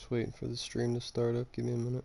Just waiting for the stream to start up. Give me a minute.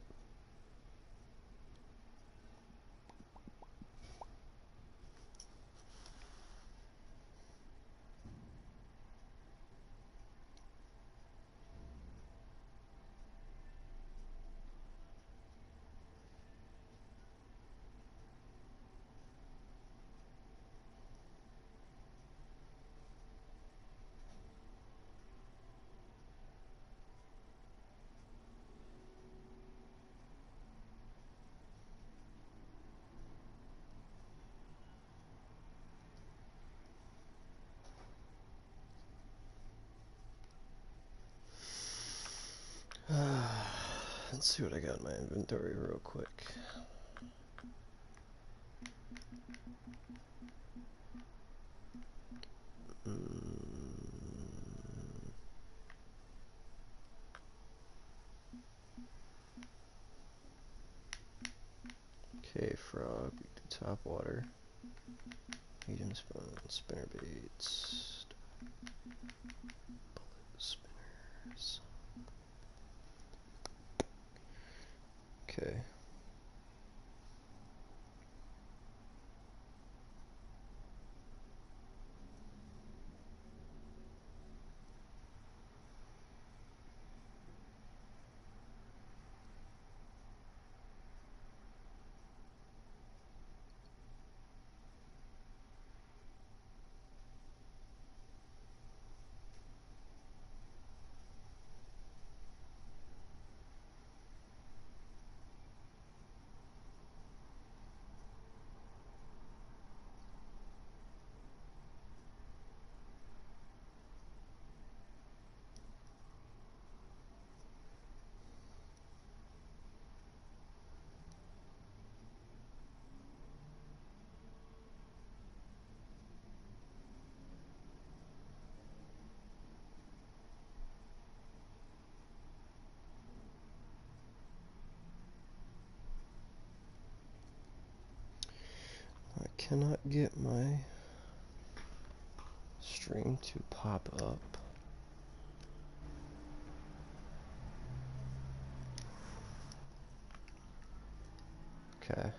Let's see what I got in my inventory real quick. Okay, frog, we do top water, medium spoon, spinner baits, bullet spinners. Okay. I cannot get my stream to pop up. Okay.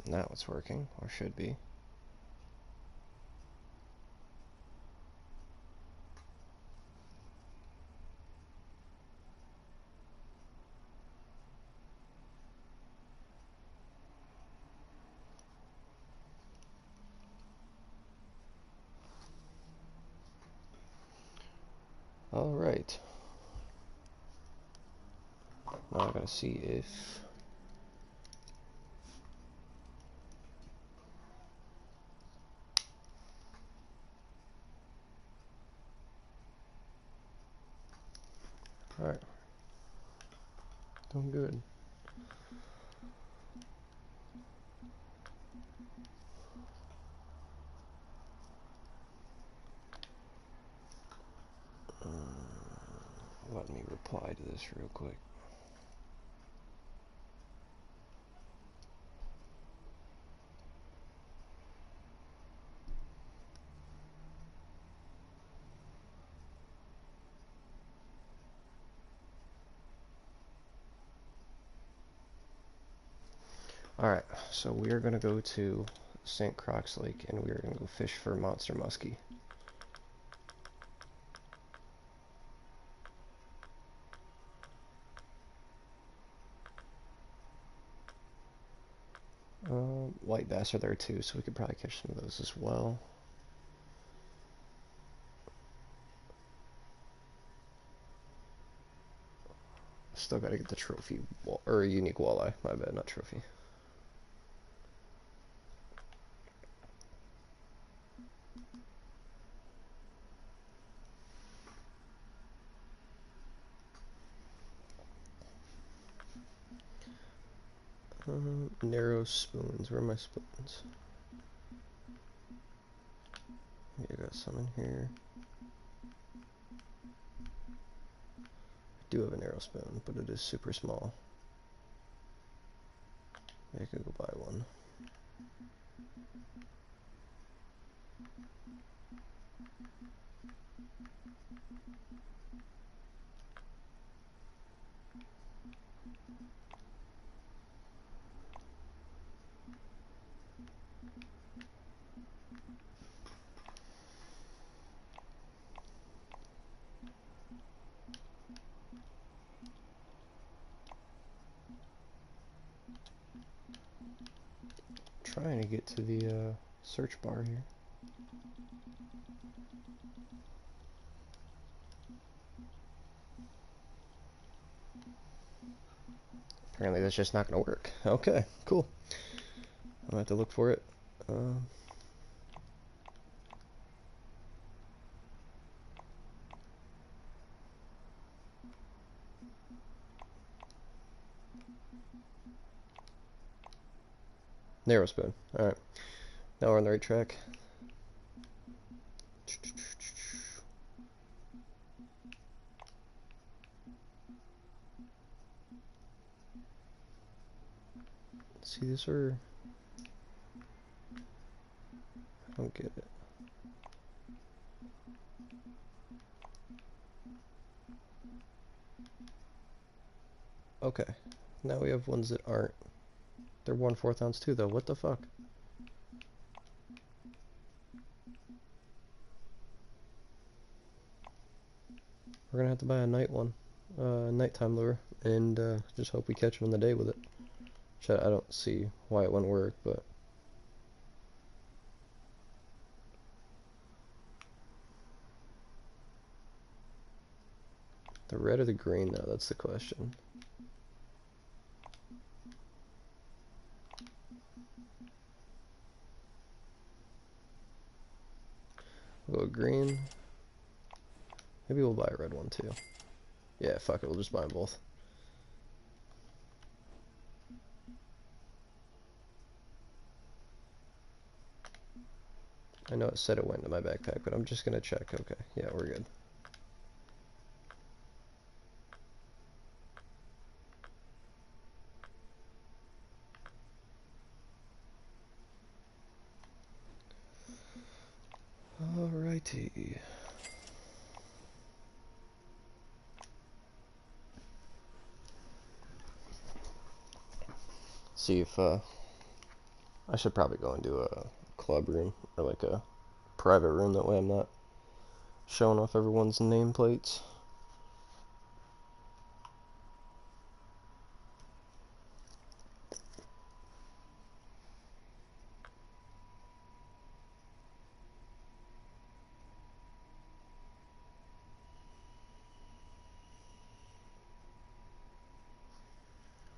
Now it's working, or should be. Alright. Now I gotta see if... Alright. Doing good. Let me reply to this real quick. Alright, so we are going to go to St. Croix Lake and we are going to go fish for monster muskie. White bass are there too, so we could probably catch some of those as well. Still gotta get the trophy, or unique walleye, my bad, not trophy. Narrow spoons, where are my spoons? I got some in here. I do have a narrow spoon, but it is super small. Maybe I could go buy one. Trying to get to the search bar here. Apparently that's just not going to work. Okay, cool. I'm going to have to look for it. Narrow spoon. Alright. Now we're on the right track. See this, or I don't get it. Okay, now we have ones that aren't. They're 1/4 ounce too, though. What the fuck? We're gonna have to buy a night one, nighttime lure, and just hope we catch them in the day with it. Which I don't see why it wouldn't work, but. The red or the green, though? That's the question. We'll go green. Maybe we'll buy a red one too. Yeah, fuck it, we'll just buy them both. I know it said it went into my backpack, but I'm just gonna check. Okay, yeah, we're good. Alrighty. See if I should probably go into a club room or like a private room, that way I'm not showing off everyone's nameplates.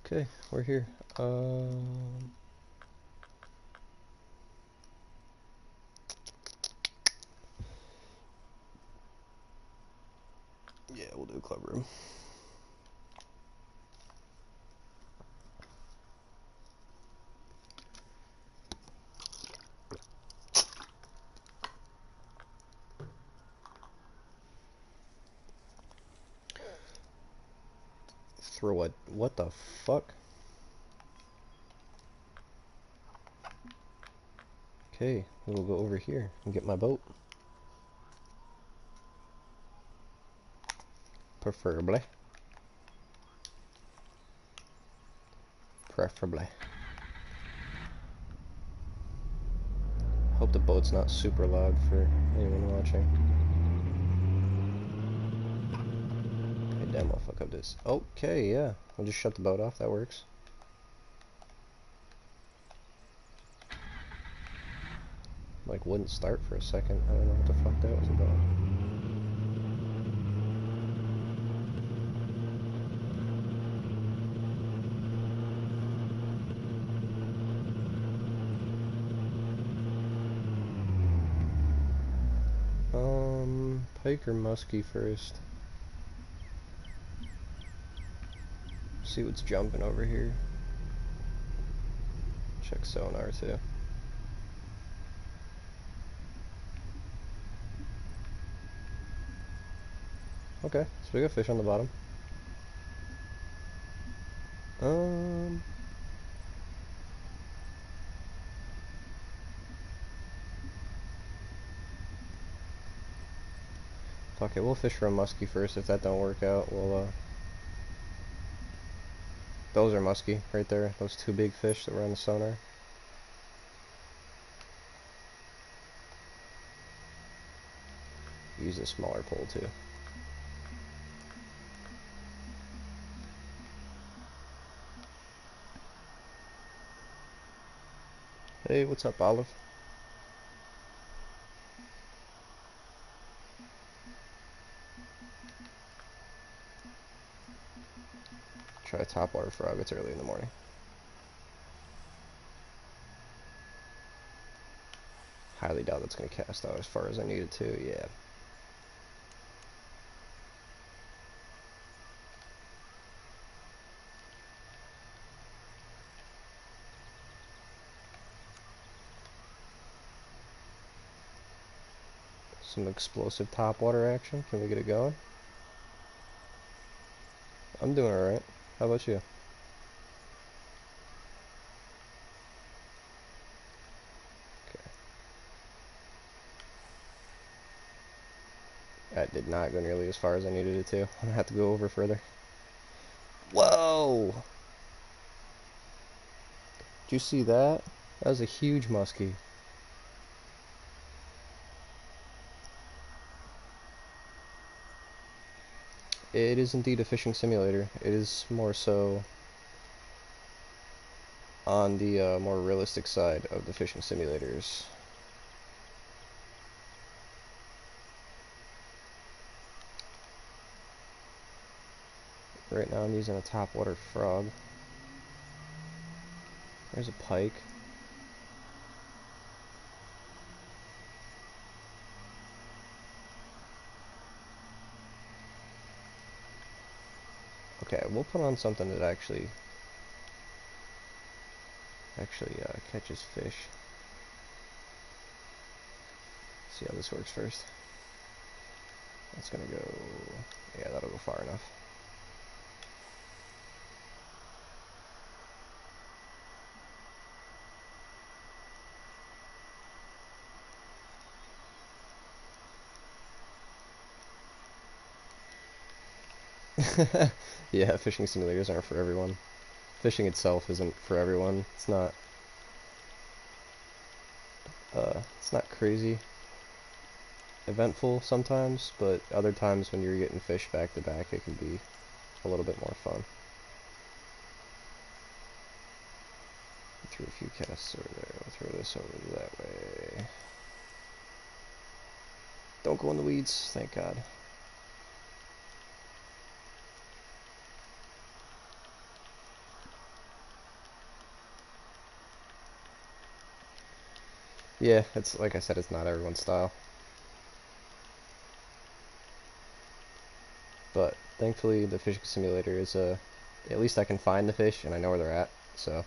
Okay, we're here. Yeah, we'll do a club room. Throw a what the fuck? Okay, we'll go over here and get my boat. Preferably. Hope the boat's not super loud for anyone watching. Hey, damn, I'll fuck up this. Okay, yeah. I'll just shut the boat off, that works. Like, wouldn't start for a second. I don't know what the fuck that was about. Pike or muskie first? See what's jumping over here. Check sonar too. Okay, so we got fish on the bottom. fuck it. We'll fish for a muskie first. If that don't work out, we'll those are muskie right there. Those two big fish that were on the sonar. Use a smaller pole too. Hey, what's up, Olive? Try a topwater frog. It's early in the morning. Highly doubt that's going to cast out as far as I need it to. Yeah. Some explosive topwater action. Can we get it going? I'm doing alright. How about you? Okay. That did not go nearly as far as I needed it to. I'm going to have to go over further. Whoa! Did you see that? That was a huge muskie. It is indeed a fishing simulator. It is more so on the more realistic side of the fishing simulators. Right now I'm using a topwater frog. There's a pike. Okay, we'll put on something that actually catches fish. See how this works first. That's gonna go, yeah, that'll go far enough. Yeah, fishing simulators aren't for everyone. Fishing itself isn't for everyone. It's not crazy eventful sometimes, but other times when you're getting fish back to back, it can be a little bit more fun. Threw a few casts over there. I'll throw this over that way. Don't go in the weeds, thank God. Yeah, it's like I said, it's not everyone's style. But thankfully, the fishing simulator is at least I can find the fish and I know where they're at, so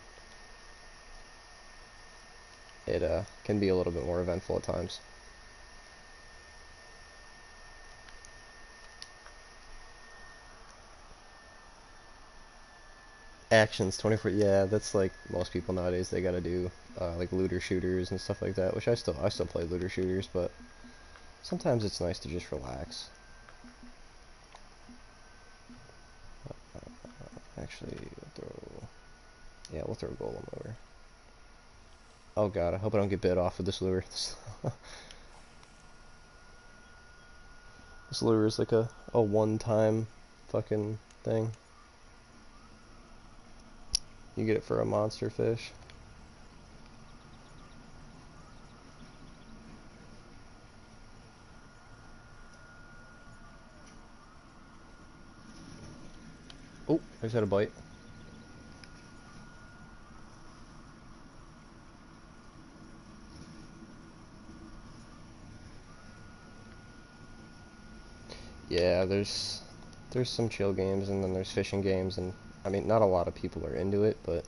it can be a little bit more eventful at times. Actions 24, yeah, that's like most people nowadays. They gotta do like looter shooters and stuff like that, which I still play looter shooters, but sometimes it's nice to just relax. Actually, we'll throw Golem over. Oh god, I hope I don't get bit off of this lure. This lure is like a one-time fucking thing. You get it for a monster fish. Oh, I just had a bite. Yeah, there's some chill games and then there's fishing games, and I mean not a lot of people are into it, but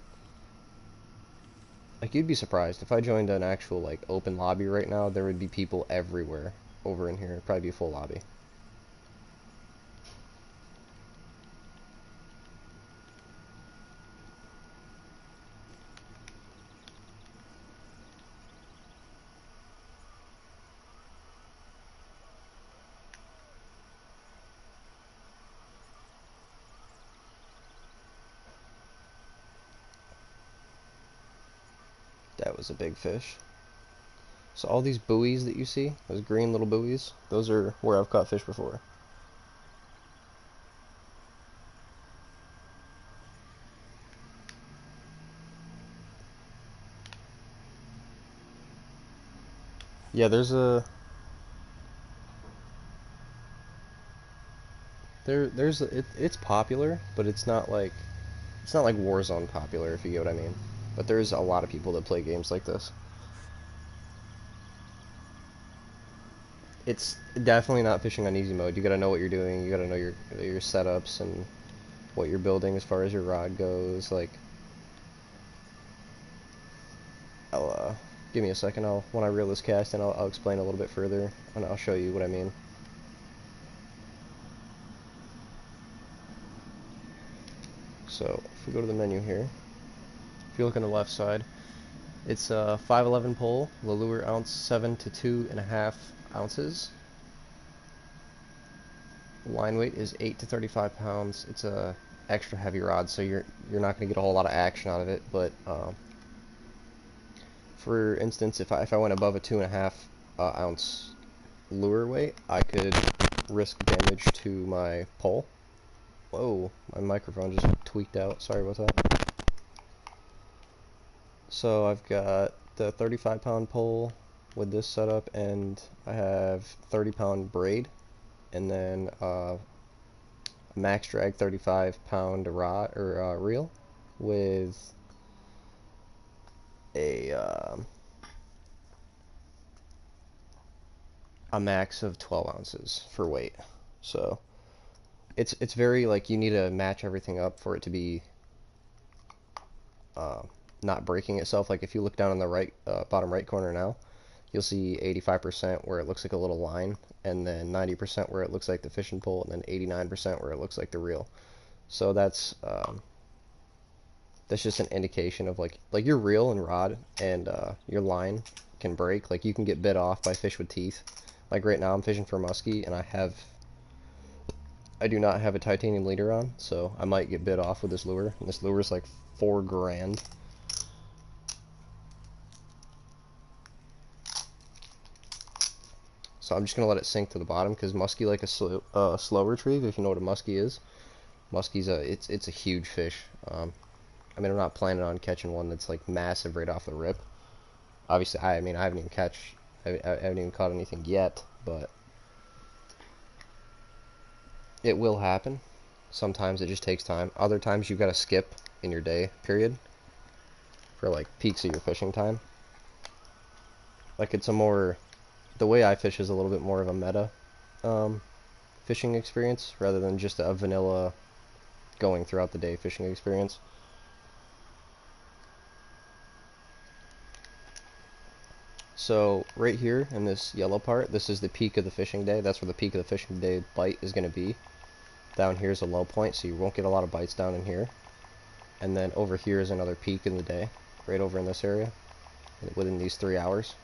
like you'd be surprised if I joined an actual like open lobby right now, there would be people everywhere over in here. It'd probably be a full lobby. was a big fish. So all these buoys that you see, those green little buoys, those are where I've caught fish before. Yeah, it's popular, but it's not like Warzone popular, if you get what I mean. But there's a lot of people that play games like this. It's definitely not fishing on easy mode. You gotta know what you're doing. You gotta know your setups and what you're building as far as your rod goes. Like, I'll give me a second. When I reel this cast in, I'll explain a little bit further, and I'll show you what I mean. So if we go to the menu here, if you look on the left side, it's a 511 pole, the lure ounce 7 to 2.5 ounces. Line weight is 8 to 35 pounds. It's a extra heavy rod, so you're not going to get a whole lot of action out of it. But for instance, if I went above a 2.5 ounce lure weight, I could risk damage to my pole. Whoa, my microphone just tweaked out. Sorry about that. So I've got the 35-pound pole with this setup, and I have 30-pound braid, and then max drag 35-pound rod or reel with a max of 12 ounces for weight. So it's very, like, you need to match everything up for it to be not breaking itself. Like if you look down in the right bottom right corner now, you'll see 85% where it looks like a little line, and then 90% where it looks like the fishing pole, and then 89% where it looks like the reel. So that's just an indication of like your reel and rod and your line can break. Like you can get bit off by fish with teeth. Like right now I'm fishing for muskie, and I do not have a titanium leader on, so I might get bit off with this lure. And this lure is like $4 grand. So I'm just gonna let it sink to the bottom, because muskie like a slow retrieve. If you know what a muskie is, muskie's it's a huge fish. I mean, I'm not planning on catching one that's like massive right off the rip. Obviously, I mean, I haven't even caught anything yet, but it will happen. Sometimes it just takes time. Other times you've got to skip in your day period for like peaks of your fishing time. Like it's the way I fish is a little bit more of a meta fishing experience rather than just a vanilla going throughout the day fishing experience. So right here in this yellow part, this is the peak of the fishing day. That's where the peak of the fishing day bite is going to be. Down here is a low point, so you won't get a lot of bites down in here. And then over here is another peak in the day, right over in this area, within these 3 hours.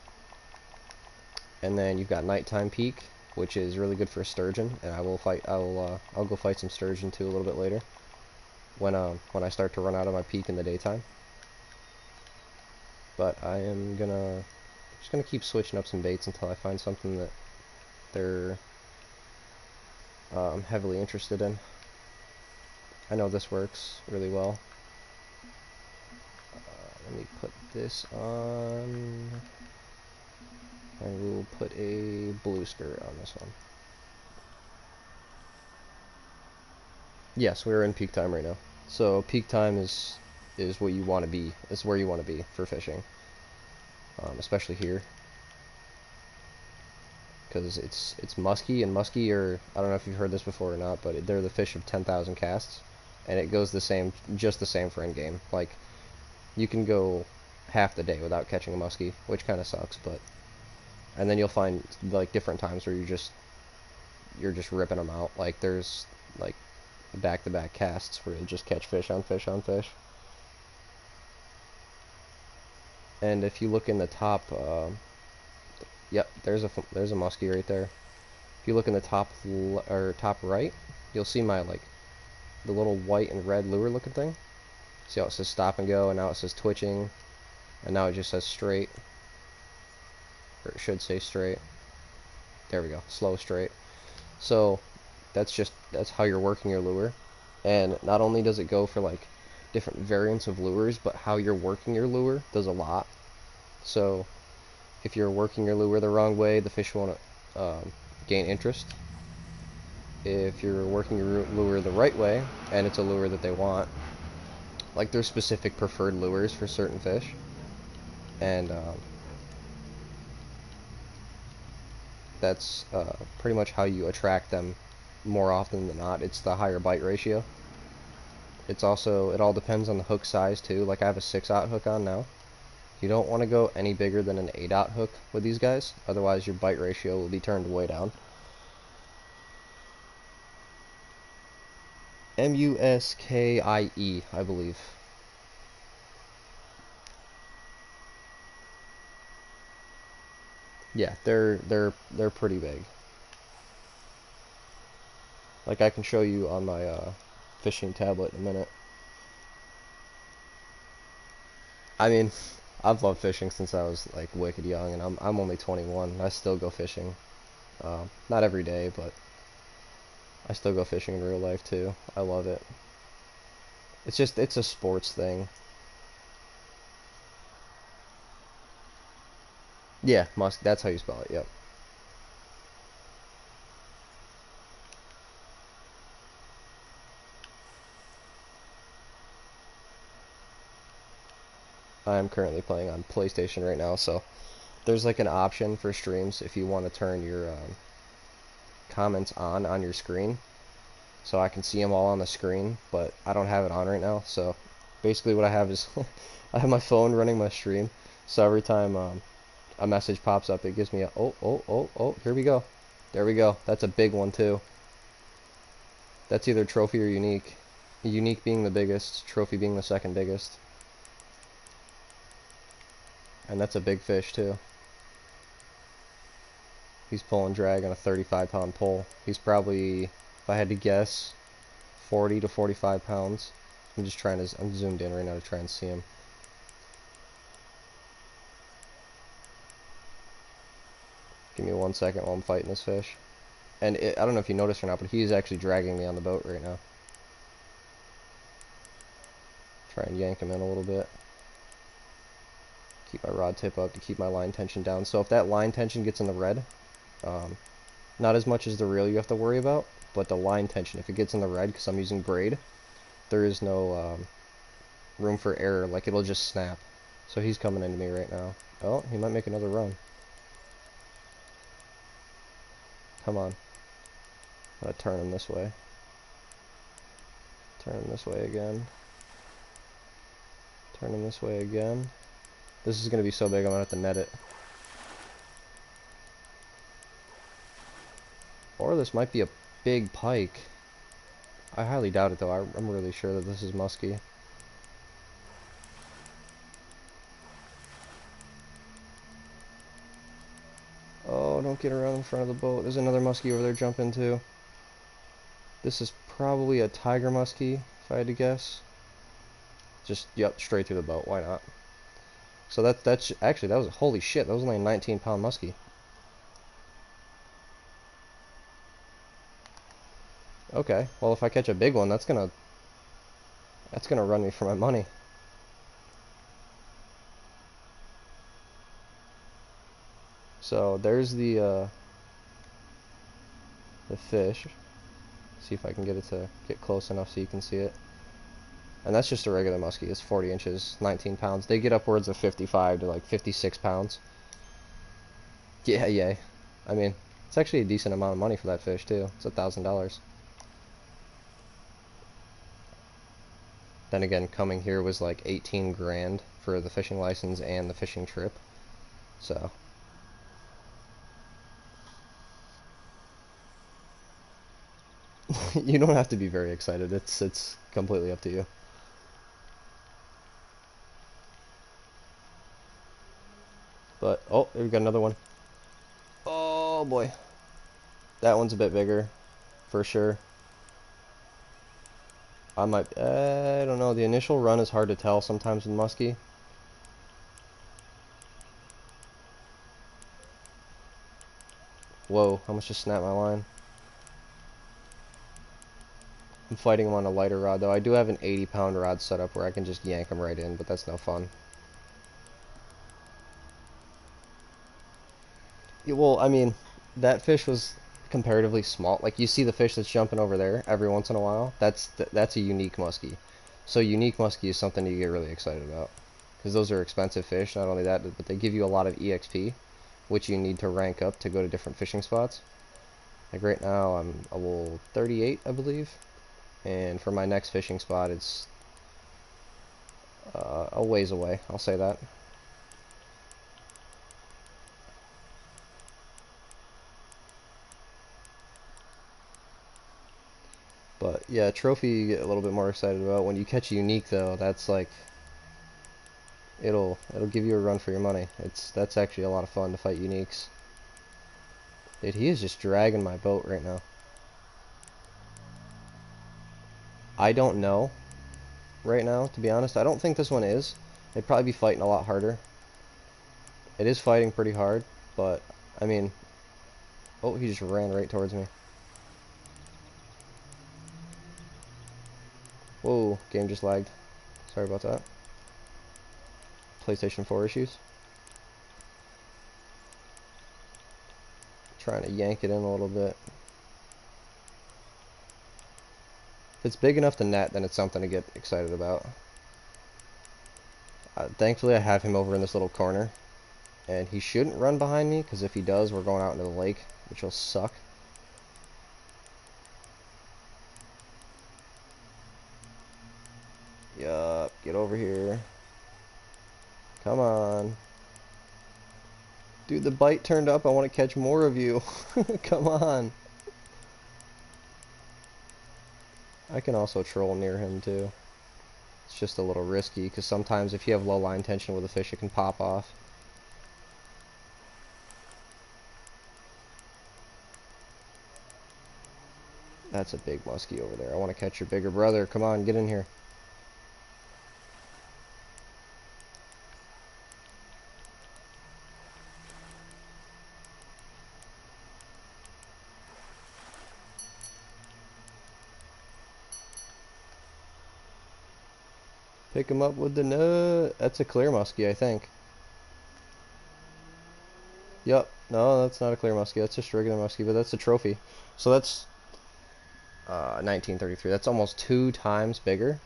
And then you've got nighttime peak, which is really good for sturgeon, and I'll go fight some sturgeon too a little bit later when I start to run out of my peak in the daytime. But I'm just gonna keep switching up some baits until I find something that they're heavily interested in. I know this works really well. Let me put this on, and we'll put a blue skirt on this one. Yes, we're in peak time right now. So peak time is what you want to be. Is where you want to be for fishing, especially here, because it's muskie, and muskie are, I don't know if you've heard this before or not, but they're the fish of 10,000 casts, and it goes just the same for end game. Like you can go half the day without catching a muskie, which kind of sucks, but and then you'll find like different times where you're just ripping them out. Like there's like back-to-back casts where you'll just catch fish on fish on fish. And if you look in the top, yep, there's a muskie right there. If you look in the top top right, you'll see my the little white and red lure looking thing. See how it says stop and go, and now it says twitching. and now it just says straight, or it should say straight. There we go, slow straight. So that's how you're working your lure. And not only does it go for like different variants of lures, but how you're working your lure does a lot. So if you're working your lure the wrong way, the fish won't gain interest. If you're working your lure the right way, and it's a lure that they want, like there's specific preferred lures for certain fish, and that's pretty much how you attract them more often than not. It's the higher bite ratio. It's also, it all depends on the hook size too. Like I have a 6/0 hook on now. You don't want to go any bigger than an 8/0 hook with these guys, otherwise your bite ratio will be turned way down. Muskie, I believe. Yeah, they're pretty big. Like I can show you on my fishing tablet in a minute. I mean, I've loved fishing since I was like wicked young, and I'm only 21. I still go fishing. Not every day, but I still go fishing in real life too. I love it. It's a sports thing. Yeah, that's how you spell it. Yep. I'm currently playing on PlayStation right now, so there's like an option for streams if you want to turn your comments on your screen, so I can see them all on the screen, but I don't have it on right now. So basically what I have is I have my phone running my stream, so every time a message pops up, it gives me a oh, here we go. There we go. That's a big one too. That's either trophy or unique. Unique being the biggest, trophy being the second biggest. And that's a big fish too. He's pulling drag on a 35-pound pole. He's probably, if I had to guess, 40 to 45 pounds. I'm zoomed in right now to try and see him. Give me 1 second while I'm fighting this fish. And I don't know if you noticed or not, but he's actually dragging me on the boat right now. Try and yank him in a little bit. Keep my rod tip up to keep my line tension down. So if that line tension gets in the red, not as much as the reel you have to worry about, but the line tension, if it gets in the red, because I'm using braid, there is no room for error. Like, it'll just snap. So he's coming into me right now. Oh, he might make another run. Come on. I'm gonna turn him this way. Turn him this way again. Turn him this way again. This is gonna be so big I'm gonna have to net it. Or this might be a big pike. I highly doubt it though. I'm really sure that this is muskie. Oh, don't get around in front of the boat. There's another muskie over there jumping too. This is probably a tiger muskie, if I had to guess. Just, yep, straight through the boat. Why not? So that's actually, that was, holy shit, that was only a 19-pound muskie. Okay, well if I catch a big one, that's gonna run me for my money. So there's the fish. See if I can get it to get close enough so you can see it. And that's just a regular muskie. It's 40 inches, 19 pounds. They get upwards of 55 to like 56 pounds. Yeah, yay. I mean, it's actually a decent amount of money for that fish too. It's $1,000. Then again, coming here was like 18 grand for the fishing license and the fishing trip. So you don't have to be very excited. It's completely up to you. But oh, we've got another one. Oh boy. That one's a bit bigger for sure. I don't know, the initial run is hard to tell sometimes with muskie. Whoa, I almost just snapped my line. I'm fighting him on a lighter rod, though. I do have an 80-pound rod set up where I can just yank him right in, but that's no fun. Yeah, well, I mean, that fish was comparatively small. Like, you see the fish that's jumping over there every once in a while? That's a unique muskie. So unique muskie is something you get really excited about. Because those are expensive fish, not only that, but they give you a lot of EXP, which you need to rank up to go to different fishing spots. Like right now, I'm a level 38, I believe. And for my next fishing spot, it's a ways away, I'll say that. But yeah, trophy you get a little bit more excited about. When you catch a unique though, that's like it'll give you a run for your money. That's actually a lot of fun to fight uniques. Dude, he is just dragging my boat right now. I don't know right now, to be honest. I don't think this one is. They'd probably be fighting a lot harder. It is fighting pretty hard, but I mean, oh, he just ran right towards me. Whoa, game just lagged. Sorry about that. PlayStation 4 issues. Trying to yank it in a little bit. If it's big enough to net, then it's something to get excited about. Thankfully, I have him over in this little corner. And he shouldn't run behind me, because if he does, we're going out into the lake, which will suck. Yup, get over here. Come on. Dude, the bite turned up. I want to catch more of you. Come on. I can also troll near him, too. It's just a little risky, because sometimes if you have low line tension with a fish, it can pop off. That's a big muskie over there. I want to catch your bigger brother. Come on, get in here. Pick him up with the nut. That's a clear muskie, I think. Yup. No, that's not a clear muskie. That's just a regular muskie, but that's a trophy. So that's 1933. That's almost 2 times bigger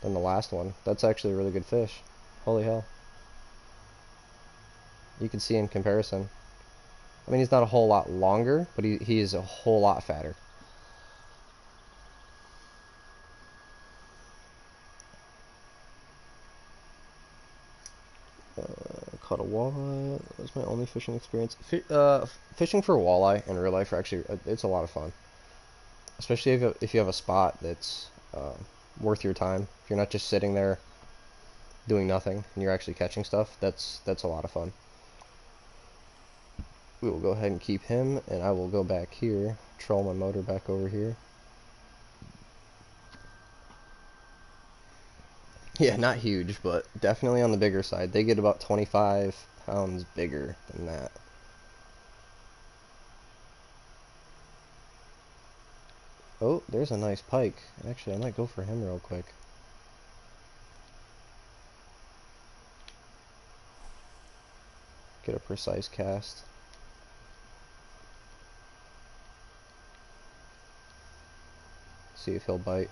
than the last one. That's actually a really good fish. Holy hell. You can see in comparison. I mean, he's not a whole lot longer, but he is a whole lot fatter. Caught a walleye. That was my only fishing experience. Fishing for walleye in real life, actually, it's a lot of fun. Especially if you have a spot that's worth your time. If you're not just sitting there doing nothing and you're actually catching stuff, that's a lot of fun. We will go ahead and keep him, and I will go back here, troll my motor back over here. Yeah, not huge, but definitely on the bigger side. They get about 25 pounds bigger than that. Oh, there's a nice pike. Actually, I might go for him real quick. Get a precise cast. See if he'll bite.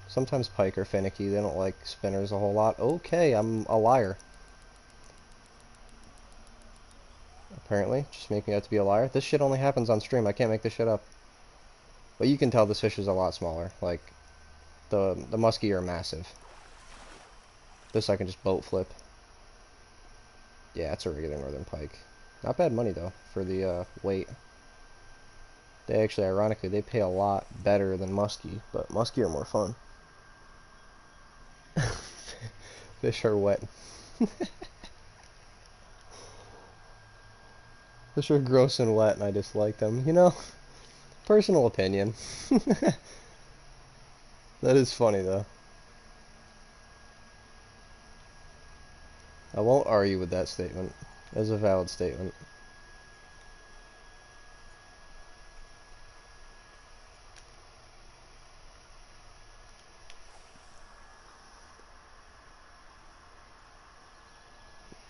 Sometimes pike are finicky. They don't like spinners a whole lot. Okay, I'm a liar. Apparently, just making out to be a liar. This shit only happens on stream. I can't make this shit up. But you can tell this fish is a lot smaller. Like, the muskie are massive. This I can just boat flip. Yeah, it's a regular northern pike. Not bad money, though, for the weight. They actually, ironically, they pay a lot better than muskie, but muskie are more fun. Fish are wet. Fish are gross and wet, and I dislike them. You know, personal opinion. That is funny, though. I won't argue with that statement. That's a valid statement.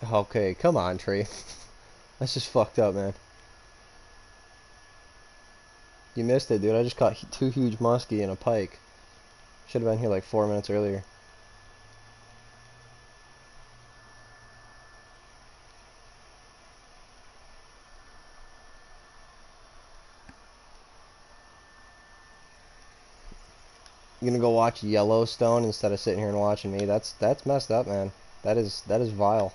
Okay, come on, Trey. That's just fucked up, man. You missed it, dude. I just caught two huge muskie and a pike. Should have been here like 4 minutes earlier. You gonna go watch Yellowstone instead of sitting here and watching me? That's messed up, man. That is vile.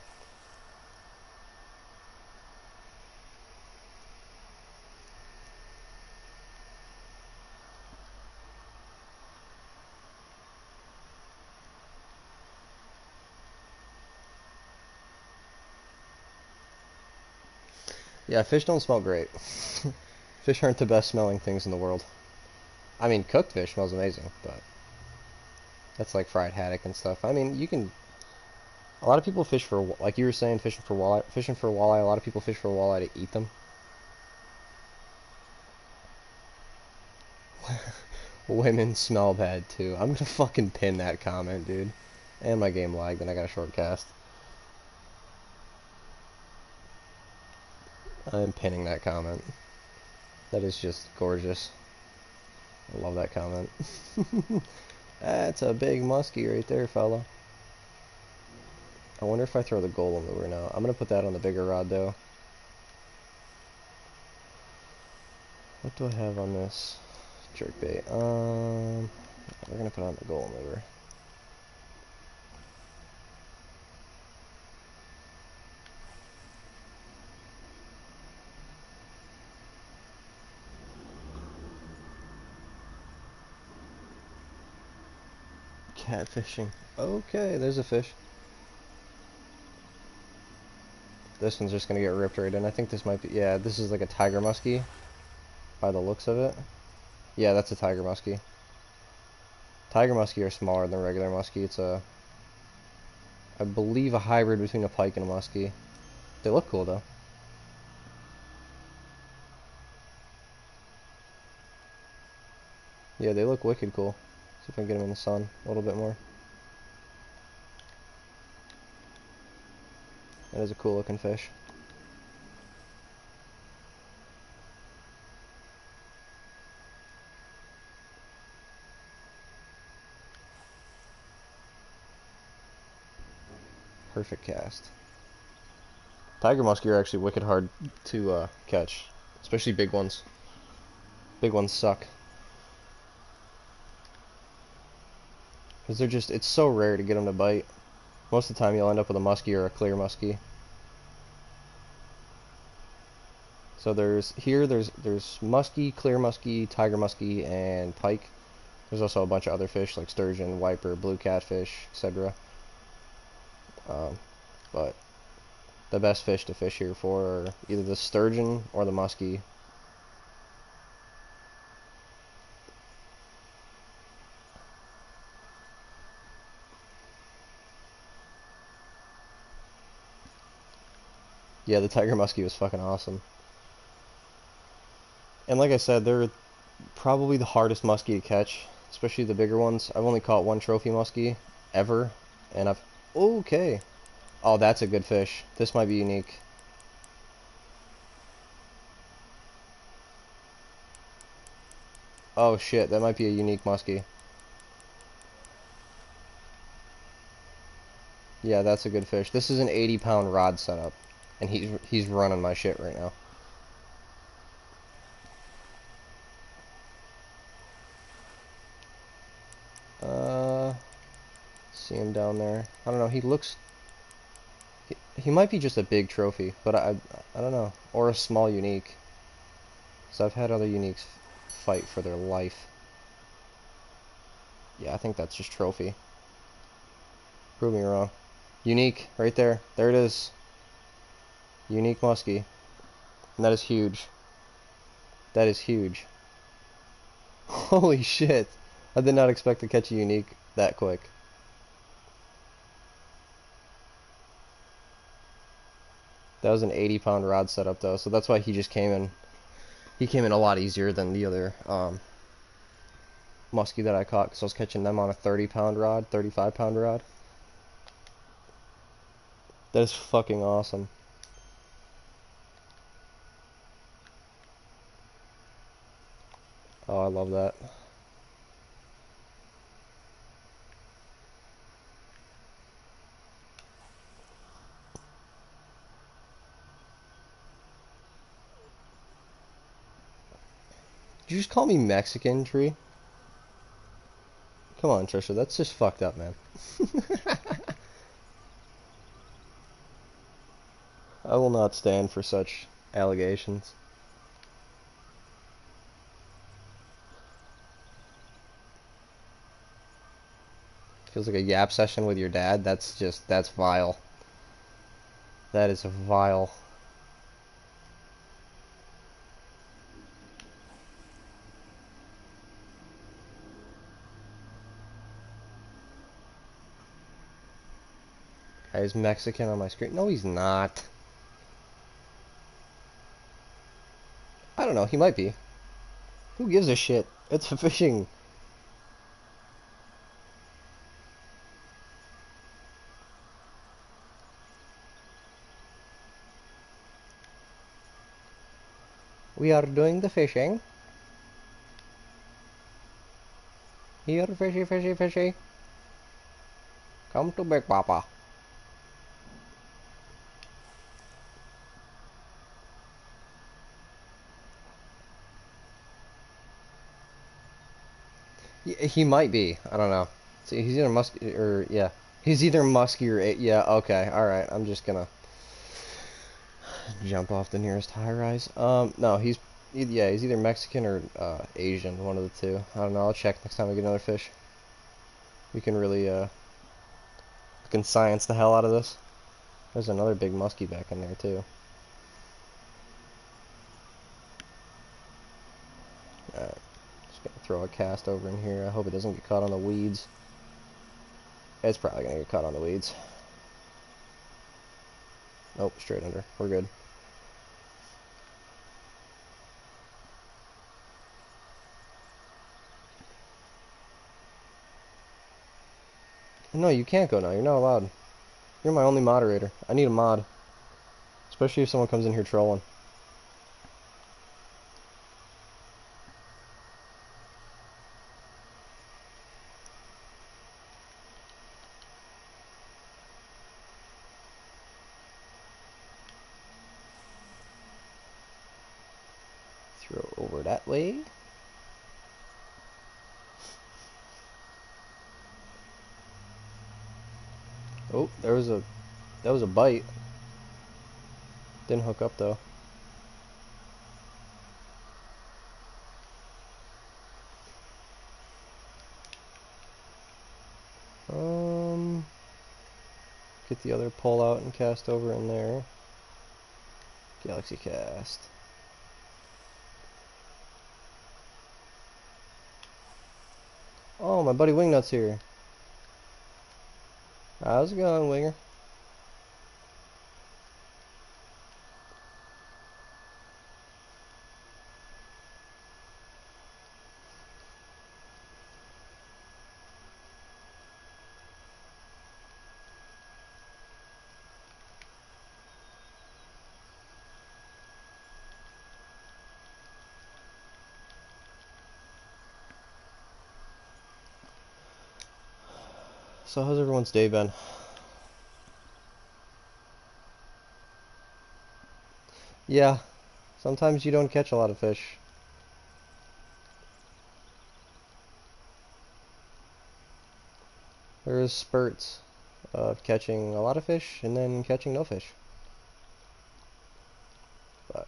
Yeah, fish don't smell great. Fish aren't the best smelling things in the world. I mean, cooked fish smells amazing, but that's like fried haddock and stuff. I mean, you can. A lot of people fish for, like you were saying, fishing for walleye. Fishing for walleye. A lot of people fish for walleye to eat them. Women smell bad too. I'm gonna fucking pin that comment, dude. And my game lagged, and I got a short cast. I'm pinning that comment. That is just gorgeous. I love that comment. That's a big muskie right there, fella. I wonder if I throw the golem lure now. I'm gonna put that on the bigger rod though. What do I have on this jerkbait? We're gonna put on the golem lure. Catfishing. Okay, there's a fish. This one's just gonna get ripped right in. I think this might be, yeah, this is like a tiger muskie by the looks of it. Yeah, that's a tiger muskie. Tiger muskie are smaller than regular muskie. It's a, I believe, a hybrid between a pike and a muskie. They look cool though. Yeah, they look wicked cool. See if I can get them in the sun a little bit more. That is a cool looking fish. Perfect cast. Tiger muskie are actually wicked hard to catch, especially big ones. Big ones suck. Because they're just, it's so rare to get them to bite. Most of the time you'll end up with a muskie or a clear muskie. So there's muskie, clear muskie, tiger muskie, and pike. There's also a bunch of other fish like sturgeon, wiper, blue catfish, etc. But the best fish to fish here for are either the sturgeon or the muskie. Yeah, the tiger muskie was fucking awesome. And like I said, they're probably the hardest muskie to catch, especially the bigger ones. I've only caught one trophy muskie ever, and I've... Okay. Oh, that's a good fish. This might be unique. Oh shit, that might be a unique muskie. Yeah, that's a good fish. This is an 80-pound rod setup, and he's running my shit right now. See him down there. I don't know. He looks. He might be just a big trophy, but I don't know, or a small unique. So I've had other uniques fight for their life. Yeah, I think that's just trophy. Prove me wrong. Unique, right there. There it is. Unique muskie. And that is huge. That is huge. Holy shit. I did not expect to catch a unique that quick. That was an 80-pound rod setup though, so that's why he just came in. He came in a lot easier than the other muskie that I caught, because I was catching them on a 30-pound rod, 35-pound rod. That is fucking awesome. Oh, I love that. Did you just call me Mexican, Tree? Come on, Trisha, that's just fucked up, man. I will not stand for such allegations. Feels like a yap session with your dad. That's vile. That is vile. Guy's Mexican on my screen. No, he's not. I don't know, he might be. Who gives a shit? It's fishing. We are doing the fishing. Here, fishy, fishy, fishy. Come to Big Papa. He might be. I don't know. See, he's either musky or yeah. He's either musky or yeah. Okay, all right. I'm just gonna jump off the nearest high rise. No, yeah, he's either Mexican or Asian. One of the two. I don't know. I'll check next time we get another fish. We can really can science the hell out of this. There's another big muskie back in there too. Alright, just gonna throw a cast over in here. I hope it doesn't get caught on the weeds. It's probably gonna get caught on the weeds. Nope, straight under. We're good. No, you can't go now. You're not allowed. You're my only moderator. I need a mod. Especially if someone comes in here trolling. Throw over that way. Oh, that was a bite. Didn't hook up though. Get the other pole out and cast over in there. Galaxy cast. Oh, my buddy Wingnut's here. How's it going, Winger? So how's everyone's day been? Yeah, sometimes you don't catch a lot of fish. There's spurts of catching a lot of fish and then catching no fish. But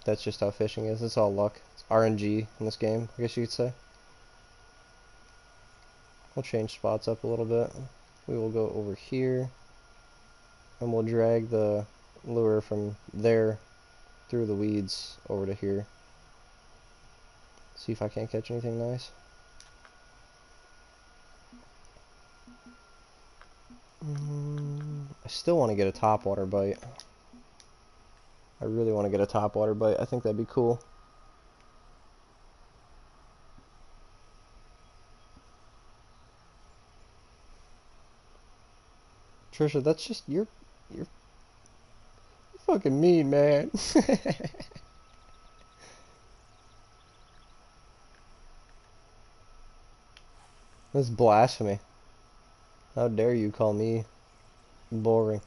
that's just how fishing is. It's all luck. It's RNG in this game, I guess you could say. We'll change spots up a little bit. We will go over here and we'll drag the lure from there through the weeds over to here. See if I can't catch anything nice. I still want to get a topwater bite. I really want to get a topwater bite. I think that'd be cool. Trisha, that's just you're fucking mean, man. That's blasphemy. How dare you call me boring?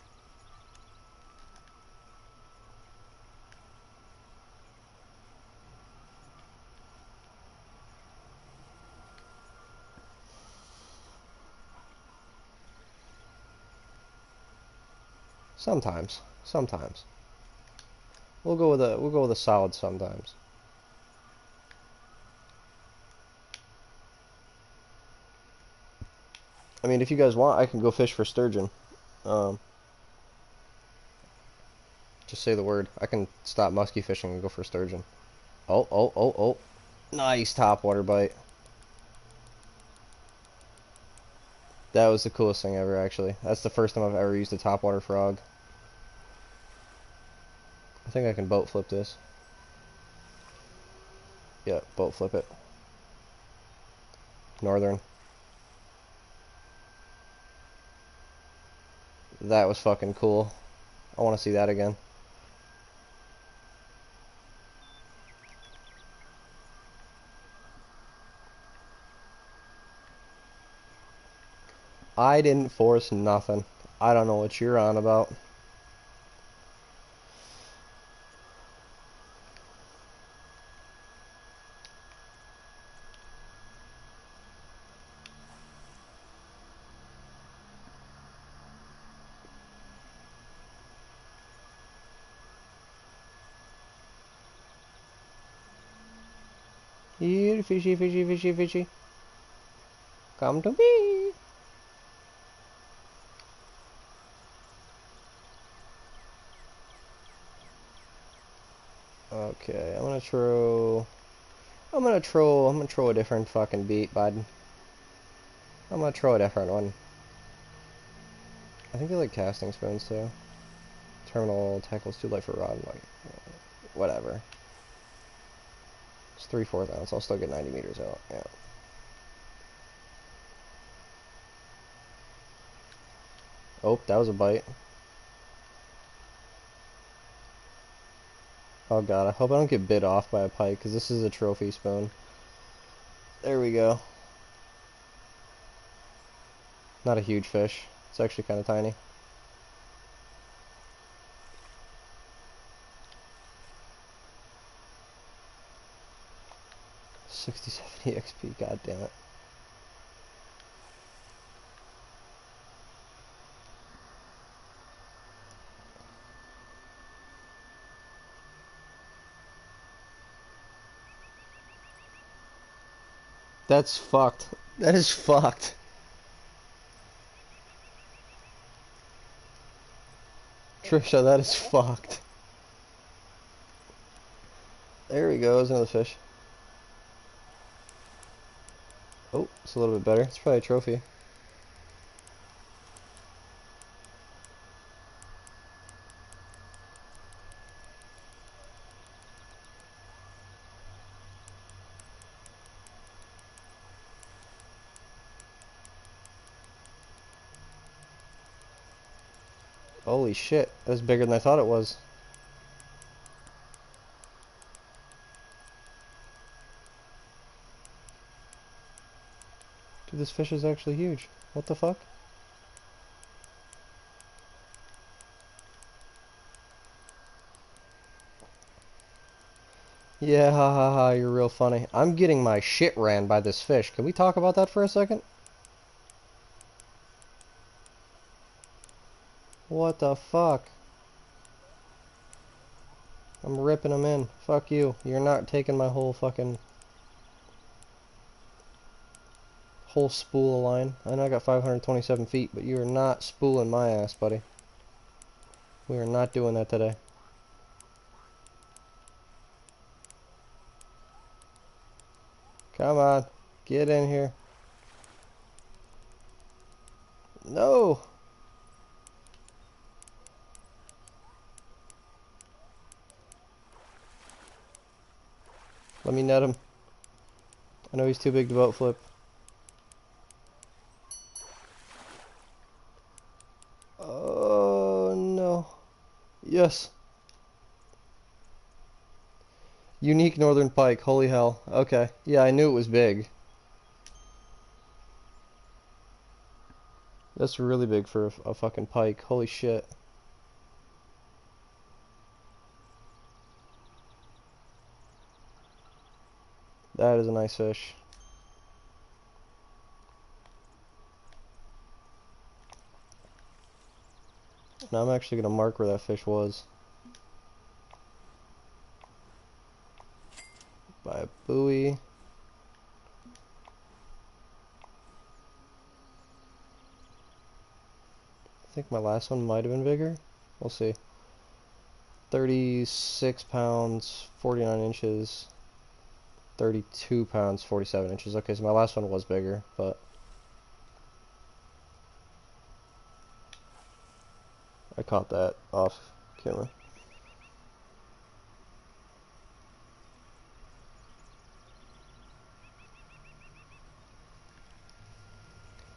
Sometimes. Sometimes. We'll go with a solid sometimes. I mean, if you guys want, I can go fish for sturgeon. Um, just say the word. I can stop musky fishing and go for sturgeon. Oh, oh, oh, oh. Nice topwater bite. That was the coolest thing ever, actually. That's the first time I've ever used a topwater frog. I think I can boat flip this. Yeah, boat flip it. Northern. That was fucking cool. I want to see that again. I didn't force nothing. I don't know what you're on about. Here, fishy, fishy, fishy, fishy. Come to me. Okay, I'm gonna throw a different fucking beat, bud. I'm gonna throw a different one. I think they like casting spoons too. Terminal tackle's too light for rod. Like, whatever. It's 3/4 ounce. I'll still get 90 meters out. Yeah. Oh, that was a bite. Oh god, I hope I don't get bit off by a pike, because this is a trophy spoon. There we go. Not a huge fish. It's actually kind of tiny. $60-70 XP, god damn it. That's fucked. That is fucked. Trisha, that is fucked. There we go, there's another fish. Oh, it's a little bit better. It's probably a trophy. Holy shit, that's bigger than I thought it was. Dude, this fish is actually huge. What the fuck? Yeah, ha ha ha, you're real funny. I'm getting my shit ran by this fish. Can we talk about that for a second? What the fuck? I'm ripping them in. Fuck you. You're not taking my whole fucking... whole spool of line. I know I got 527 feet, but you are not spooling my ass, buddy. We are not doing that today. Come on. Get in here. No! Let me net him. I know he's too big to boat flip. Oh no. Yes. Unique northern pike. Holy hell. Okay. Yeah, I knew it was big. That's really big for a fucking pike. Holy shit. That is a nice fish. Now I'm actually gonna mark where that fish was. By a buoy. I think my last one might have been bigger. We'll see. 36 pounds, 49 inches. 32 pounds, 47 inches. Okay, so my last one was bigger, but I caught that off camera.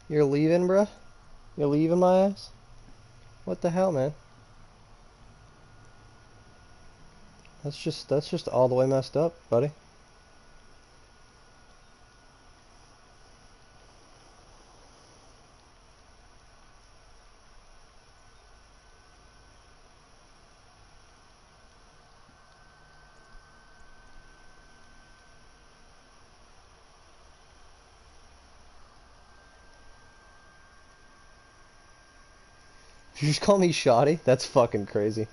You're leaving, bruh? You're leaving my ass? What the hell, man? That's just all the way messed up, buddy. You just call me shoddy? That's fucking crazy.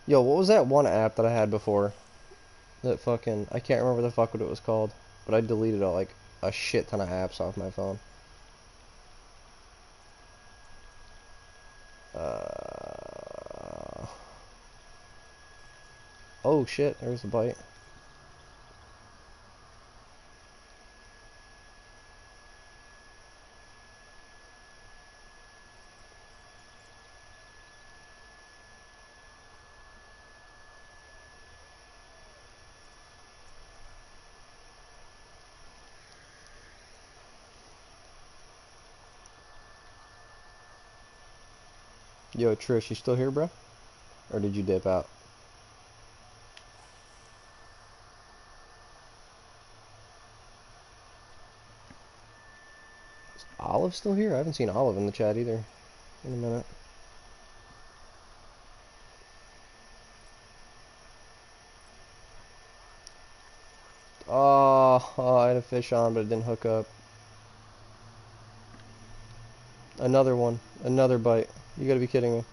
Yo, what was that one app that I had before? That fucking, I can't remember the fuck what it was called, but I deleted like a shit ton of apps off my phone. Uh, oh shit, there's a bite. Yo, Trish, you still here, bro? Or did you dip out? Is Olive still here? I haven't seen Olive in the chat either. In a minute. Oh, I had a fish on, but it didn't hook up. Another one. Another bite. You gotta be kidding me.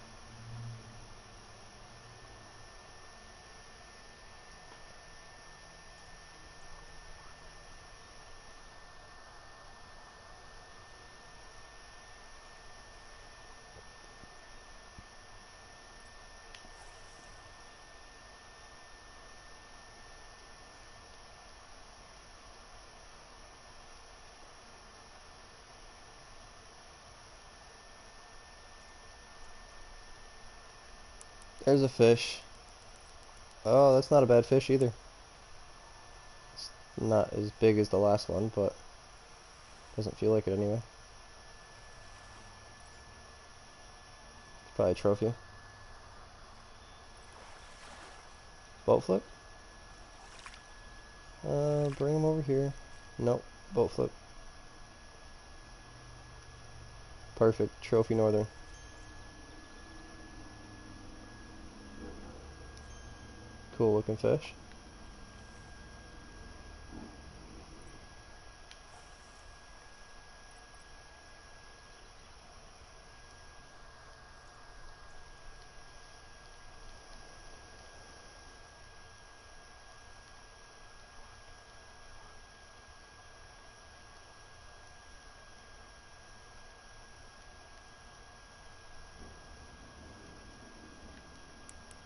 There's a fish. Oh, that's not a bad fish either. It's not as big as the last one, but doesn't feel like it anyway. Probably a trophy. Boat flip? Bring him over here. Nope. Boat flip. Perfect. Trophy northern. Cool looking fish.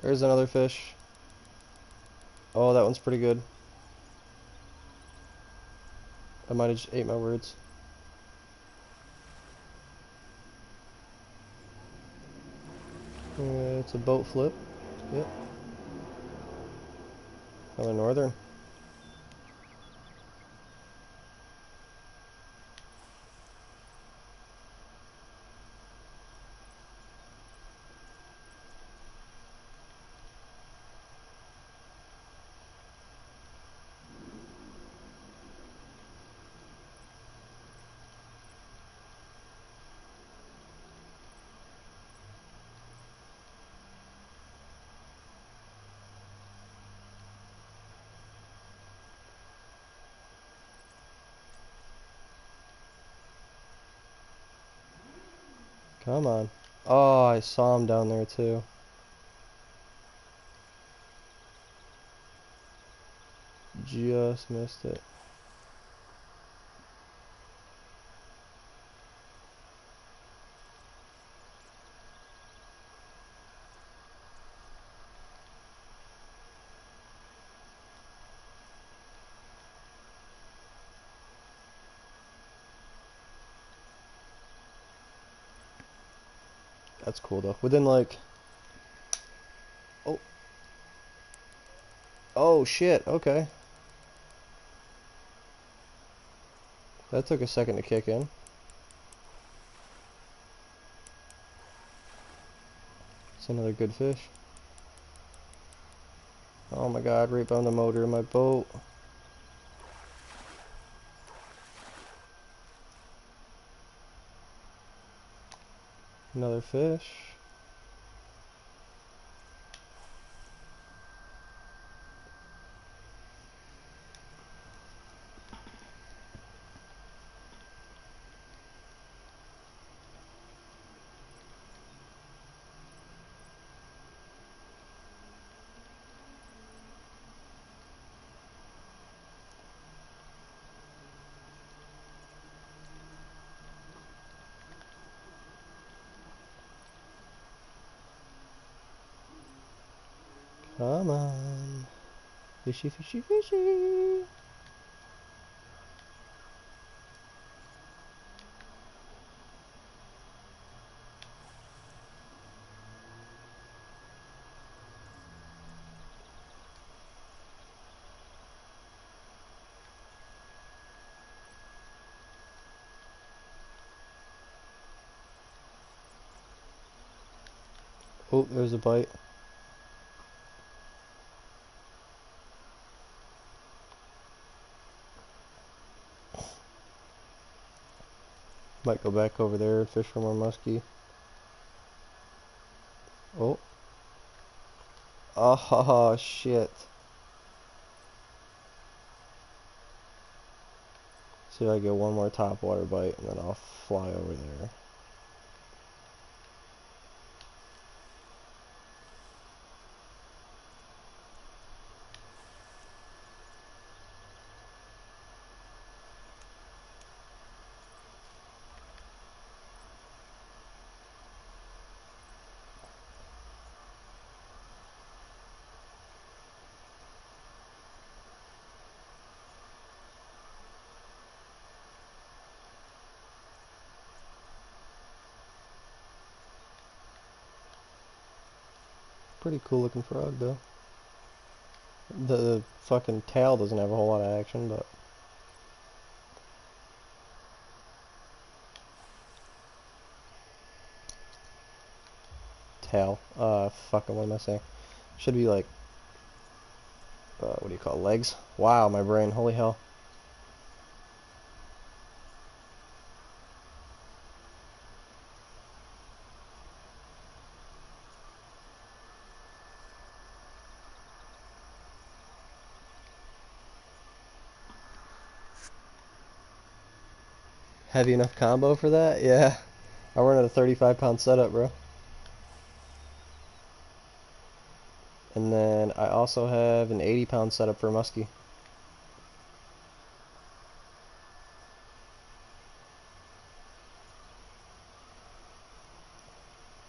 There's another fish. Oh, that one's pretty good. I might have just ate my words. It's a boat flip. Yep. Another northern. Come on. Oh, I saw him down there too. Just missed it. That's cool though. Within like... Oh. Oh shit, okay. That took a second to kick in. It's another good fish. Oh my god, right on the motor of my boat. Another fish. Come on. Fishy, fishy, fishy. Oh, there's a bite. Might go back over there and fish for more muskie. Oh. Oh, shit. See if I get one more topwater bite and then I'll fly over there. Pretty cool looking frog though. The fucking tail doesn't have a whole lot of action, but tail. Fucking what am I saying? Should be like what do you call it? Legs? Wow, my brain. Holy hell. Heavy enough combo for that? Yeah. I run at a 35-pound setup, bro. And then I also have an 80-pound setup for muskie.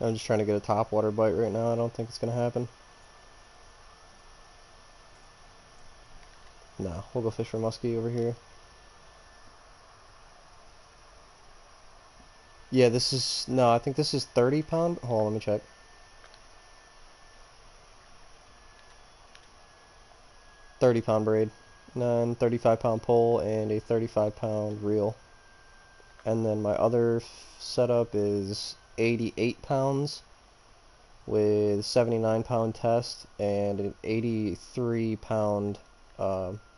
I'm just trying to get a topwater bite right now. I don't think it's gonna happen. No, we'll go fish for muskie over here. Yeah, this is... No, I think this is 30-pound. Hold on, let me check. 30-pound braid. And then 35-pound pole and a 35-pound reel. And then my other setup is 88 pounds with 79-pound test and an 83-pound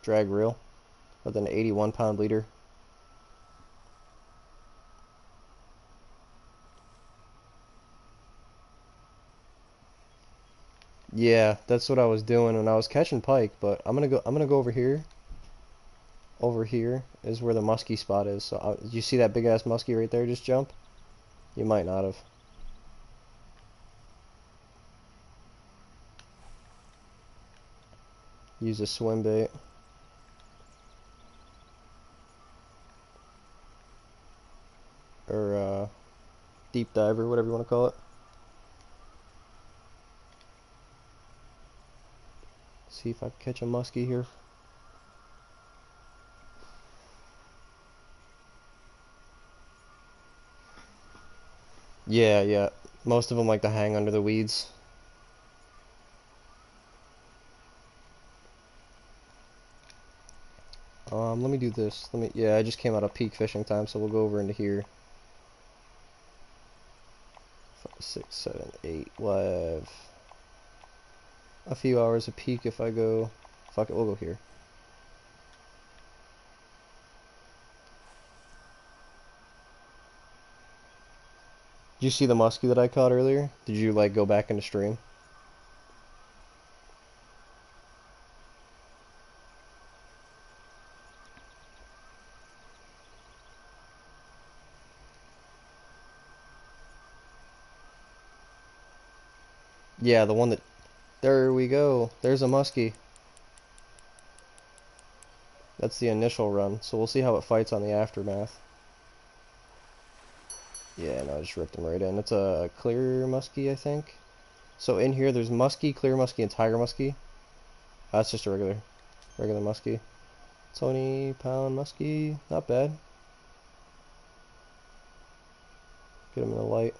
drag reel with an 81-pound leader. Yeah, that's what I was doing when I was catching pike, but I'm gonna go over here. Over here is where the muskie spot is. So you see that big ass muskie right there just jump? You might not have. Use a swim bait. Or deep diver, whatever you want to call it. See if I can catch a muskie here. Yeah, yeah. Most of them like to hang under the weeds. Let me do this. Yeah, I just came out of peak fishing time, so we'll go over into here. 5, 6, 7, 8. We'll have a few hours of peak if I go. Fuck it, we'll go here. Did you see the muskie that I caught earlier? Did you like go back into stream? Yeah, the one that... There we go. There's a muskie. That's the initial run, so we'll see how it fights on the aftermath. Yeah, no, I just ripped him right in. It's a clear muskie, I think. So in here, there's muskie, clear muskie, and tiger muskie. That's just a regular muskie. 20-pound muskie, not bad. Get him in the light.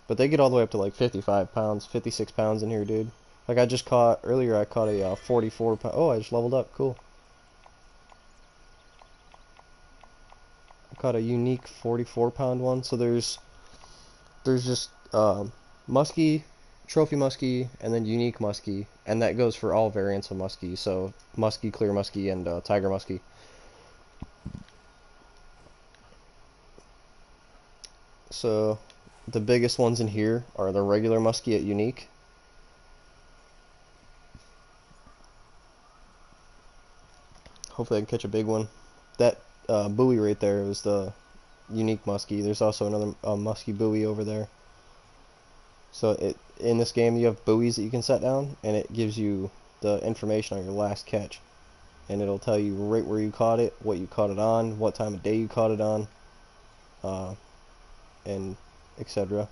But they get all the way up to like 55 pounds, 56 pounds in here, dude. Like I just caught, earlier I caught a 44 pound, oh, I just leveled up, cool. I caught a unique 44 pound one, so there's just muskie, trophy muskie, and then unique muskie, and that goes for all variants of muskie, so muskie, clear muskie, and tiger muskie. So the biggest ones in here are the regular muskie at unique. Hopefully I can catch a big one. That buoy right there is the unique muskie. There's also another muskie buoy over there. So in this game you have buoys that you can set down, and it gives you the information on your last catch, and it'll tell you right where you caught it, what you caught it on, what time of day you caught it on, and etc.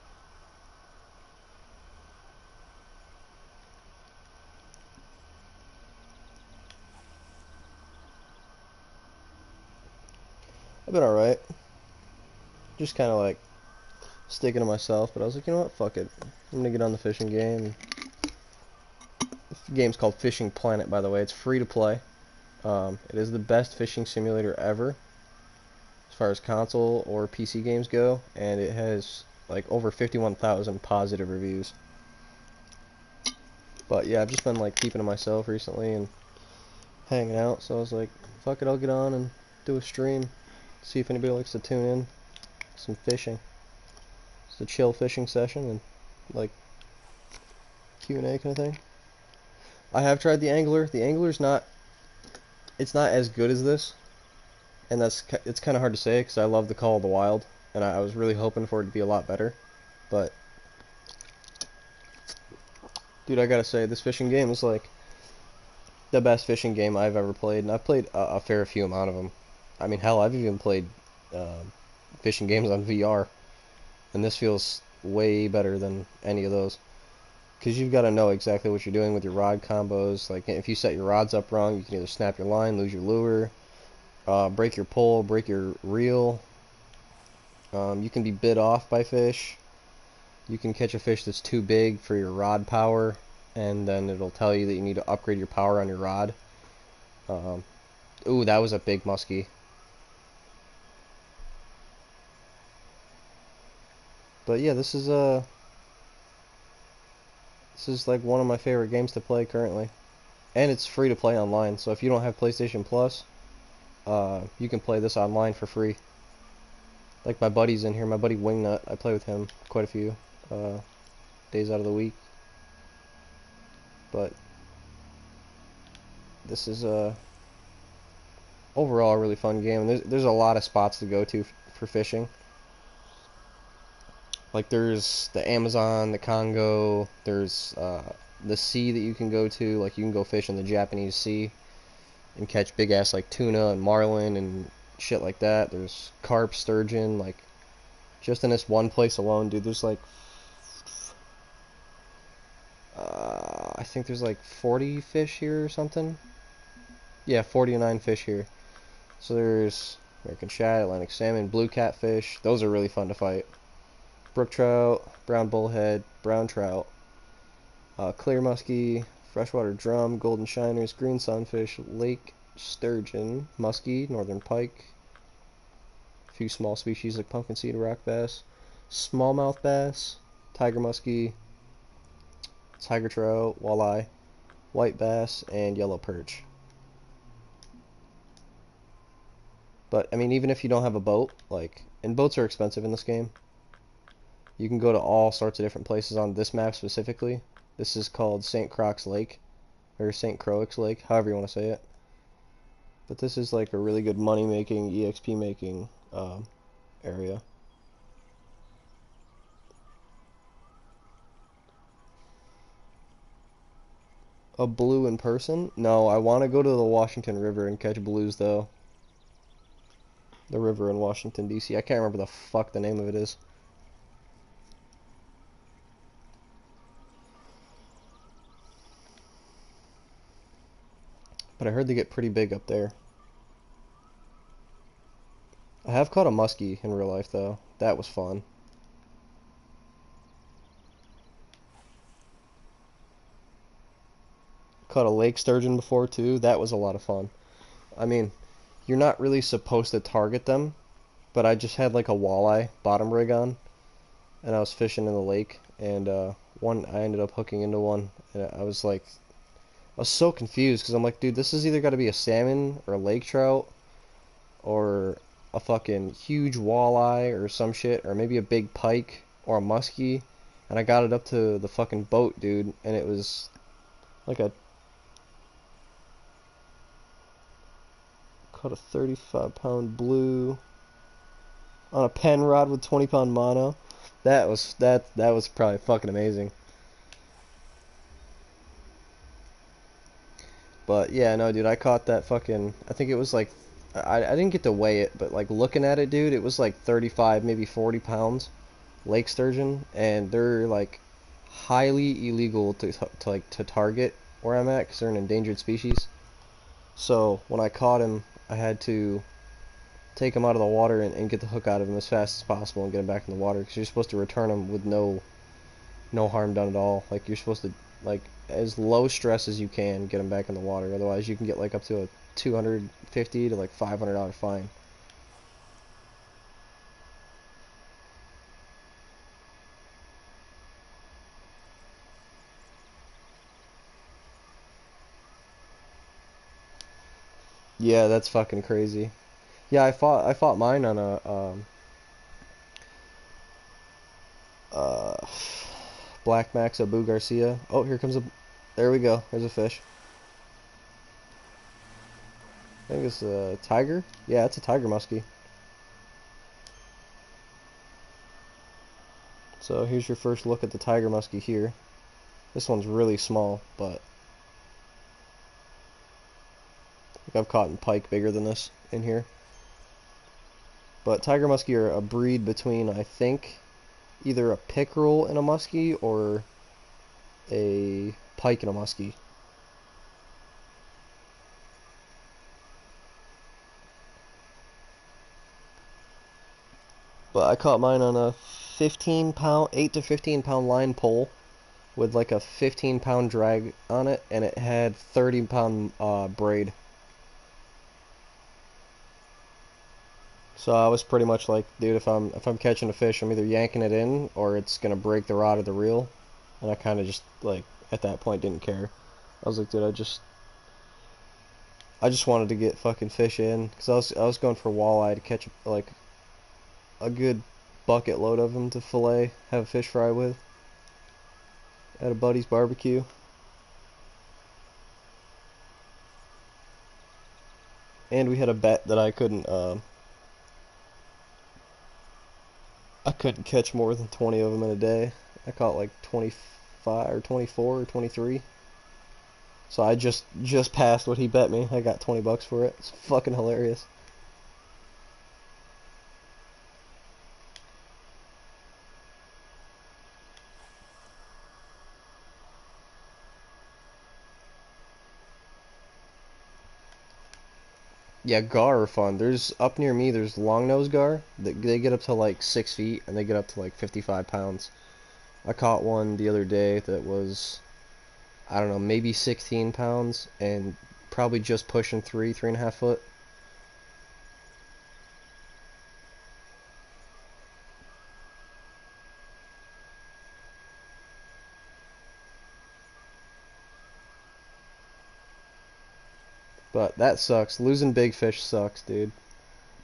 I've been alright. Just kind of like sticking to myself, but I was like, you know what, fuck it. I'm gonna get on the fishing game. The game's called Fishing Planet, by the way. It's free to play. It is the best fishing simulator ever, as far as console or PC games go, and it has like over 51,000 positive reviews. But yeah, I've just been like keeping to myself recently and hanging out, so I was like, fuck it, I'll get on and do a stream, see if anybody likes to tune in. Some fishing. It's a chill fishing session and like Q&A kind of thing. I have tried the angler. The angler's not, it's not as good as this, and it's kind of hard to say because I love the Call of the Wild, and I was really hoping for it to be a lot better. But dude, I gotta say, this fishing game is like the best fishing game I've ever played, and I've played a fair few amount of them. I mean, hell, I've even played fishing games on VR, and this feels way better than any of those. Because you've got to know exactly what you're doing with your rod combos. Like, if you set your rods up wrong, you can either snap your line, lose your lure, break your pole, break your reel. You can be bit off by fish. You can catch a fish that's too big for your rod power, and then it'll tell you that you need to upgrade your power on your rod. Ooh, that was a big muskie. But yeah, this is like one of my favorite games to play currently, and it's free to play online. So if you don't have PlayStation Plus, you can play this online for free. Like my buddy's in here, my buddy Wingnut. I play with him quite a few days out of the week. But this is overall a really fun game. There's a lot of spots to go to for fishing. Like there's the Amazon, the Congo, there's the sea that you can go to. Like you can go fish in the Japanese Sea and catch big ass like tuna and marlin and shit like that. There's carp, sturgeon, like just in this one place alone, dude. There's like I think there's like 40 fish here or something. Yeah, 49 fish here. So there's American shad, Atlantic salmon, blue catfish. Those are really fun to fight. Brook trout, brown bullhead, brown trout, clear muskie, freshwater drum, golden shiners, green sunfish, lake sturgeon, muskie, northern pike, a few small species like pumpkin seed, rock bass, smallmouth bass, tiger muskie, tiger trout, walleye, white bass, and yellow perch. But I mean, even if you don't have a boat, like, and boats are expensive in this game, you can go to all sorts of different places on this map specifically. This is called St. Croix Lake, or St. Croix Lake, however you want to say it. But this is like a really good money making, EXP making area. A blue in person? No, I want to go to the Washington River and catch blues though. The river in Washington, D.C. I can't remember the fuck the name of it is. But I heard they get pretty big up there. I have caught a muskie in real life though. That was fun. Caught a lake sturgeon before too. That was a lot of fun. I mean, you're not really supposed to target them, but I just had like a walleye bottom rig on, and I was fishing in the lake, and I ended up hooking into one, and I was like, I was so confused because I'm like, dude, this is either got to be a salmon or a lake trout or a fucking huge walleye or some shit, or maybe a big pike or a muskie, and I got it up to the fucking boat, dude, and it was like a caught a 35-pound blue on a pen rod with 20-pound mono. That was probably fucking amazing. But yeah, no, dude, I caught that fucking. I think it was like, I didn't get to weigh it, but like looking at it, dude, it was like 35, maybe 40 pounds, lake sturgeon, and they're like highly illegal to target where I'm at because they're an endangered species. So when I caught him, I had to take him out of the water and get the hook out of him as fast as possible and get him back in the water because you're supposed to return him with no harm done at all. Like you're supposed to like as low stress as you can get him back in the water. Otherwise, you can get like up to a 250 to like $500 fine. Yeah, that's fucking crazy. Yeah, I fought mine on a uh Black Max Abu Garcia. Oh, here comes a. There we go. There's a fish. I think it's a tiger. Yeah, it's a tiger muskie. So here's your first look at the tiger muskie here. This one's really small, but I've caught in pike bigger than this in here. But tiger muskie are a breed between, I think, either a pickerel and a muskie or a pike and a muskie. But I caught mine on a 15 pound, 8 to 15 pound line pole with like a 15-pound drag on it, and it had 30-pound braid. So I was pretty much like, dude, if I'm catching a fish, I'm either yanking it in or it's gonna break the rod of the reel, and I kind of just like at that point didn't care. I was like, dude, I just wanted to get fucking fish in because I was going for walleye to catch like a good bucket load of them to fillet, have a fish fry with at a buddy's barbecue. And we had a bet that I couldn't catch more than 20 of them in a day. I caught like 25 or 24 or 23. So I just passed what he bet me. I got 20 bucks for it. It's fucking hilarious. Yeah, gar are fun. There's up near me. There's longnose gar. They get up to like 6 feet and they get up to like 55 pounds. I caught one the other day that was, I don't know, maybe 16 pounds and probably just pushing 3.5 foot. But that sucks. Losing big fish sucks, dude.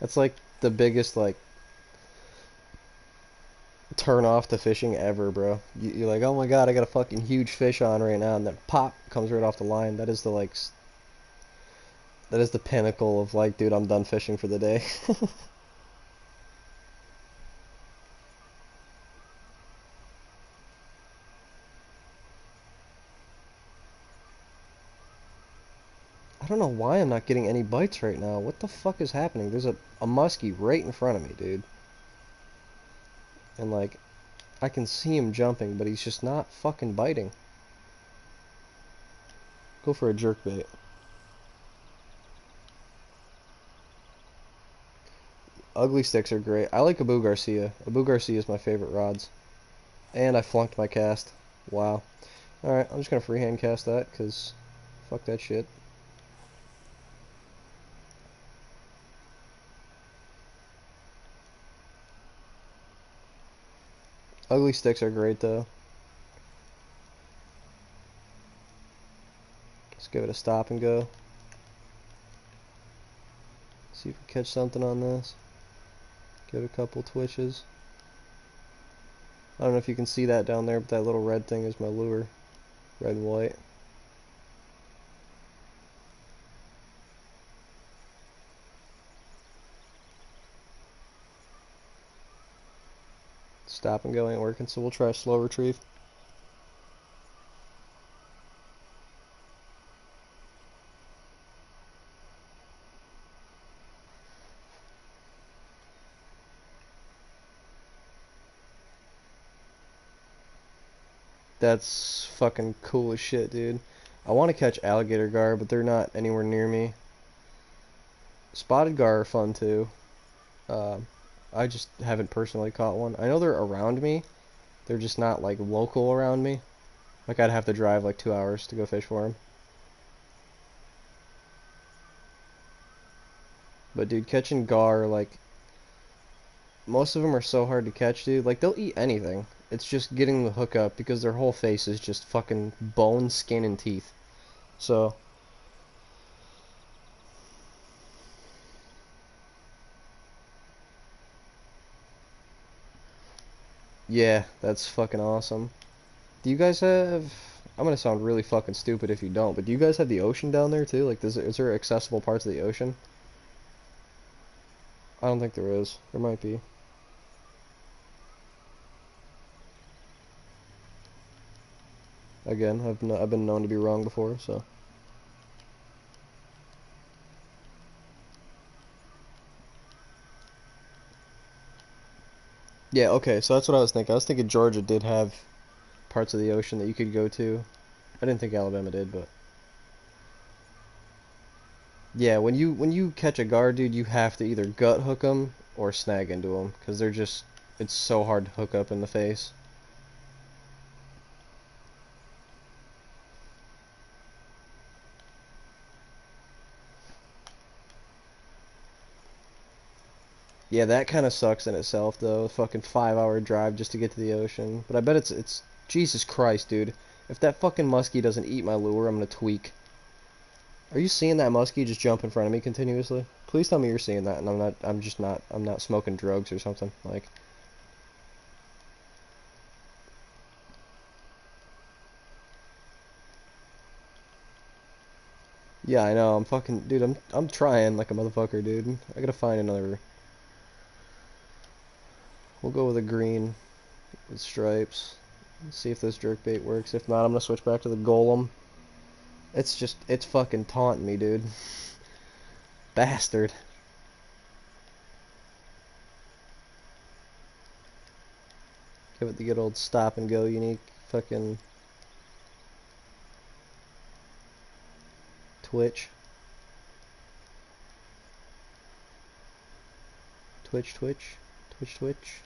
That's like the biggest like turn off to fishing ever, bro. You're like, oh my god, I got a fucking huge fish on right now, and then pop comes right off the line. That is the like, that is the pinnacle of like, dude, I'm done fishing for the day. I don't know why I'm not getting any bites right now. What the fuck is happening? There's a muskie right in front of me, dude. And like, I can see him jumping, but he's just not fucking biting. Go for a jerkbait. Ugly sticks are great. I like Abu Garcia. Abu Garcia is my favorite rods. And I flunked my cast. Wow. Alright, I'm just gonna freehand cast that, because fuck that shit. Ugly sticks are great, though. Let's give it a stop and go. See if we catch something on this. Give it a couple twitches. I don't know if you can see that down there, but that little red thing is my lure. Red and white. Stop and go ain't working, so we'll try a slow retrieve. That's fucking cool as shit, dude. I want to catch alligator gar, but they're not anywhere near me. Spotted gar are fun too. Uh, I just haven't personally caught one. I know they're around me. They're just not like local around me. Like I'd have to drive like 2 hours to go fish for them. But dude, catching gar, like most of them are so hard to catch, dude. Like they'll eat anything. It's just getting the hook up because their whole face is just fucking bone, skin, and teeth. So yeah, that's fucking awesome. Do you guys have? I'm gonna sound really fucking stupid if you don't, but do you guys have the ocean down there too? Like, is there accessible parts of the ocean? I don't think there is. There might be. Again, I've been known to be wrong before, so. Yeah, okay, so that's what I was thinking. I was thinking Georgia did have parts of the ocean that you could go to. I didn't think Alabama did, but yeah, when you catch a gar, dude, you have to either gut hook them or snag into them because they're just it's so hard to hook up in the face. Yeah, that kind of sucks in itself, though. A fucking 5 hour drive just to get to the ocean. But I bet it's Jesus Christ, dude. If that fucking muskie doesn't eat my lure, I'm gonna tweak. Are you seeing that muskie just jump in front of me continuously? Please tell me you're seeing that, and I'm not smoking drugs or something. Like, Yeah, I know. I'm fucking, dude. I'm trying like a motherfucker, dude. I gotta find another. We'll go with a green with stripes. Let's see if this jerkbait works. If not, I'm gonna switch back to the golem. It's fucking taunting me, dude. Bastard. Give it the good old stop and go unique fucking twitch. Twitch, twitch. Twitch, twitch.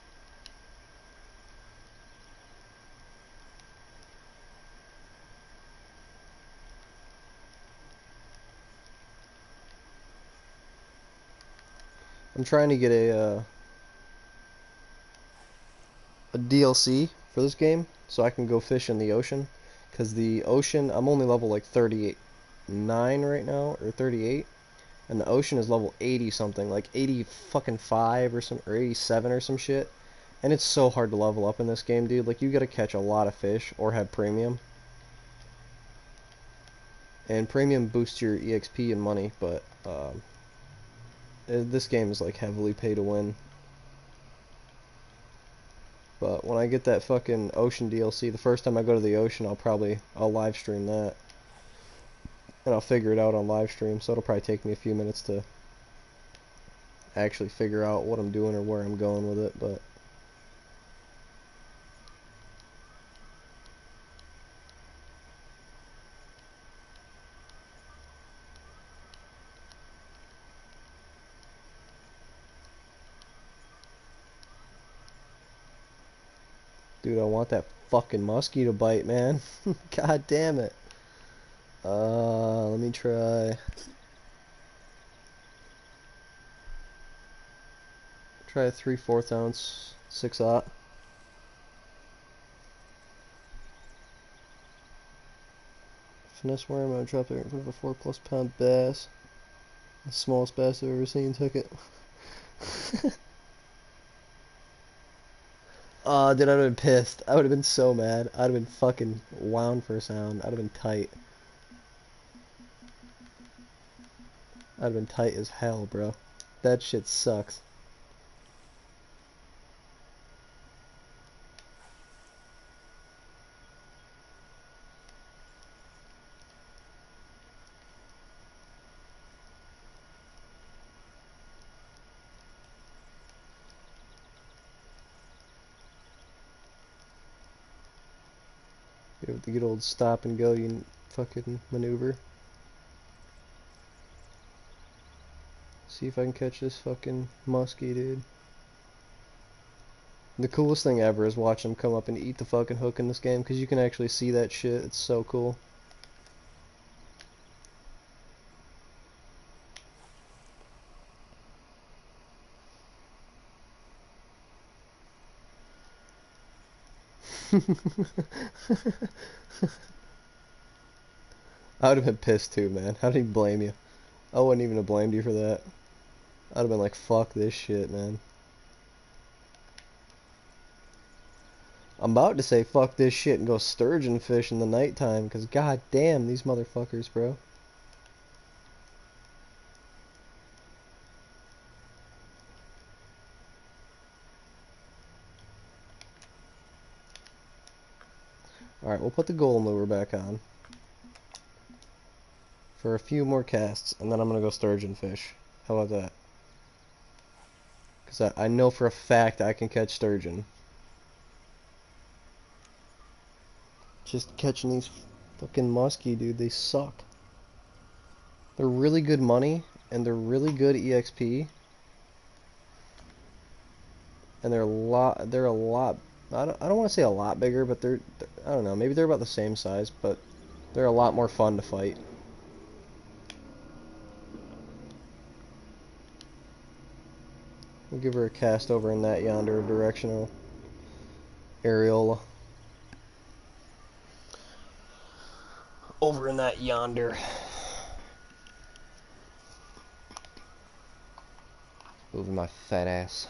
I'm trying to get a DLC for this game so I can go fish in the ocean. Because the ocean, I'm only level like 39 right now, or 38. And the ocean is level 80 something, like 80 fucking 5 or some, or 87 or some shit. And it's so hard to level up in this game, dude. Like, you gotta catch a lot of fish or have premium. And premium boosts your EXP and money, but this game is like heavily pay to win. But when I get that fucking ocean DLC, the first time I go to the ocean, I'll live stream that. And I'll figure it out on live stream, so it'll probably take me a few minutes to actually figure out what I'm doing or where I'm going with it, but dude, I want that fucking mosquito bite, man. God damn it. Let me try. Try a 3/4 ounce 6/0. Finesse worm, I dropped it in front of a 4+ pound bass. The smallest bass I've ever seen took it. Oh, dude, I'd have been pissed. I would have been so mad. I'd have been fucking wound for a sound. I'd have been tight. I'd have been tight as hell, bro. That shit sucks. With the good old stop and go, you fucking maneuver. See if I can catch this fucking muskie, dude. The coolest thing ever is watching him come up and eat the fucking hook in this game, because you can actually see that shit. It's so cool. I would have been pissed too, man. How did he blame you? I wouldn't even have blamed you for that. I'd have been like, fuck this shit, man. I'm about to say fuck this shit and go sturgeon fish in the nighttime, because god damn these motherfuckers, bro. Alright, we'll put the golem lure back on for a few more casts, and then I'm gonna go sturgeon fish. How about that? Because I know for a fact I can catch sturgeon. Just catching these fucking muskie, dude, they suck. They're really good money, and they're really good EXP. And they're a lot, I don't want to say a lot bigger, but I don't know, maybe they're about the same size, but they're a lot more fun to fight. We'll give her a cast over in that yonder directional areola. Over in that yonder. Moving my fat ass.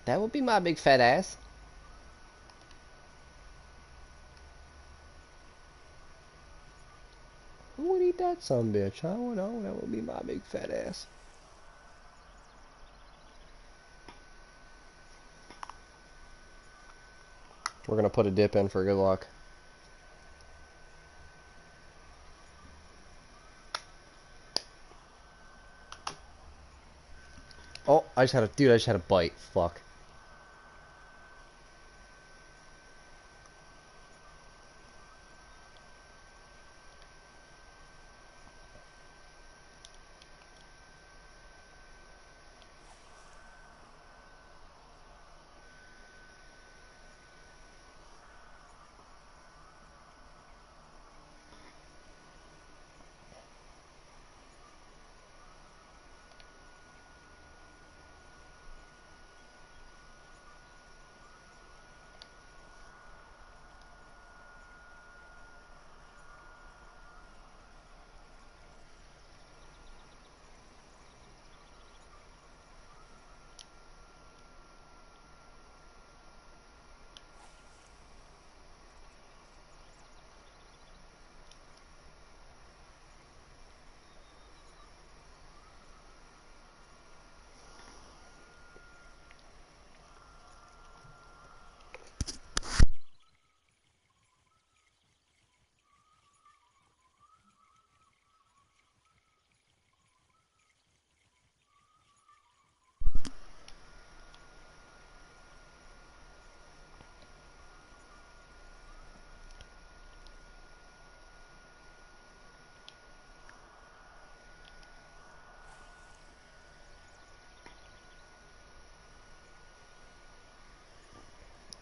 That would be my big fat ass. What do you eat that sumbitch. Oh no, that will be my big fat ass. We're gonna put a dip in for good luck. Oh, I just had a bite. Fuck.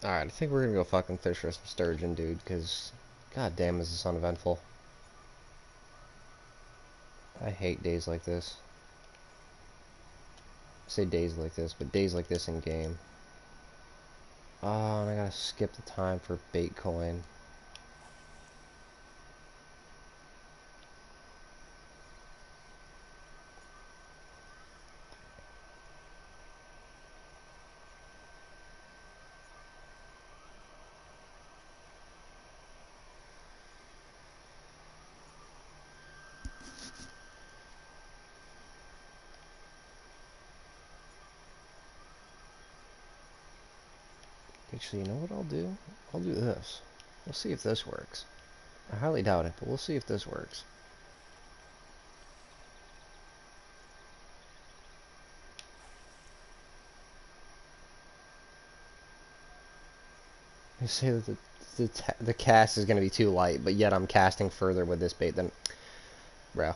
Alright, I think we're gonna go fucking fish for some sturgeon, dude, because god damn is this uneventful. I hate days like this. I say days like this, but days like this in game. Oh, and I gotta skip the time for bait coin. Actually, you know what I'll do? I'll do this. We'll see if this works. I highly doubt it, but we'll see if this works. I say that the cast is going to be too light, but yet I'm casting further with this bait than... Bro.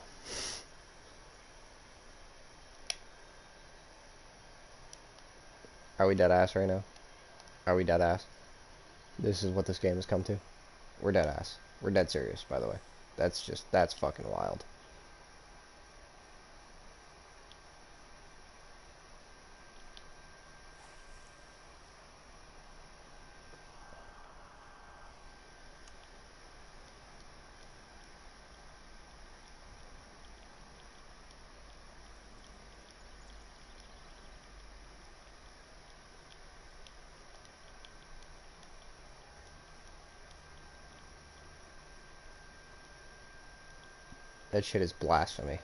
Are we dead ass right now? Are we dead ass? This is what this game has come to. We're dead ass. We're dead serious, by the way. That's fucking wild. That shit is blasphemy.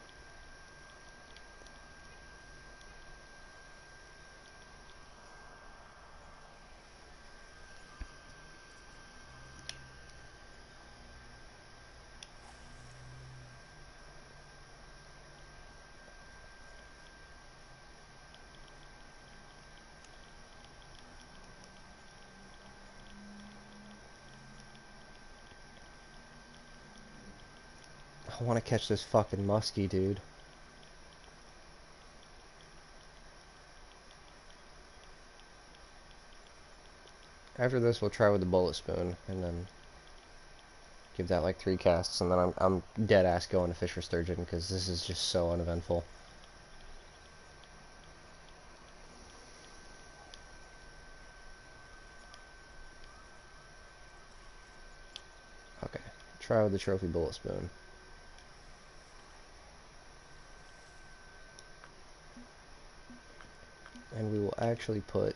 I want to catch this fucking muskie, dude. After this, we'll try with the bullet spoon, and then give that like 3 casts, and then I'm dead ass going to fish for sturgeon, because this is just so uneventful. Okay, try with the trophy bullet spoon. And we will actually put...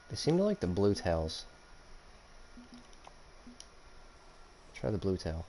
They seem to like the blue tails. Try the blue tail.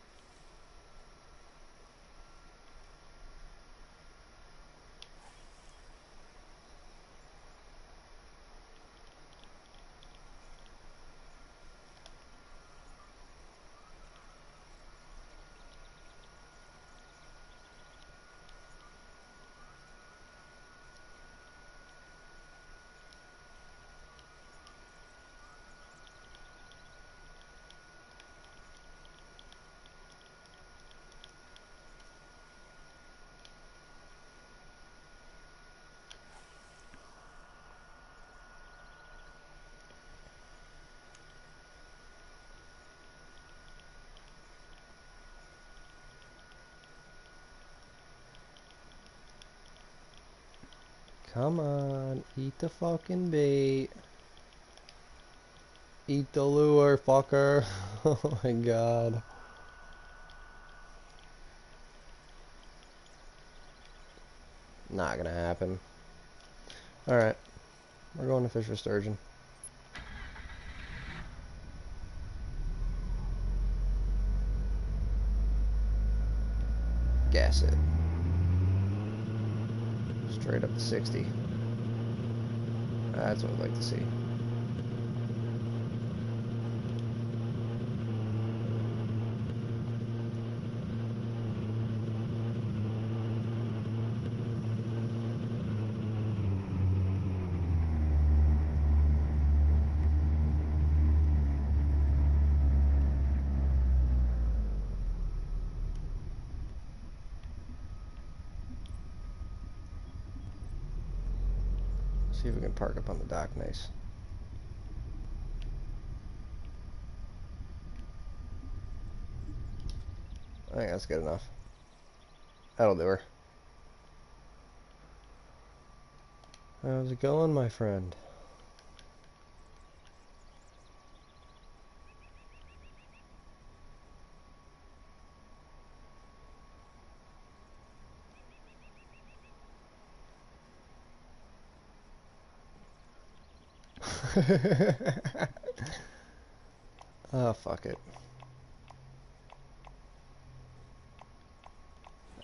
Come on, eat the fucking bait. Eat the lure, fucker. Oh my god. Not gonna happen. Alright, we're going to fish for sturgeon. Gas it. Straight up to 60. That's what I'd like to see. See if we can park up on the dock nice. I think that's good enough. That'll do her. How's it going, my friend? Oh, fuck it.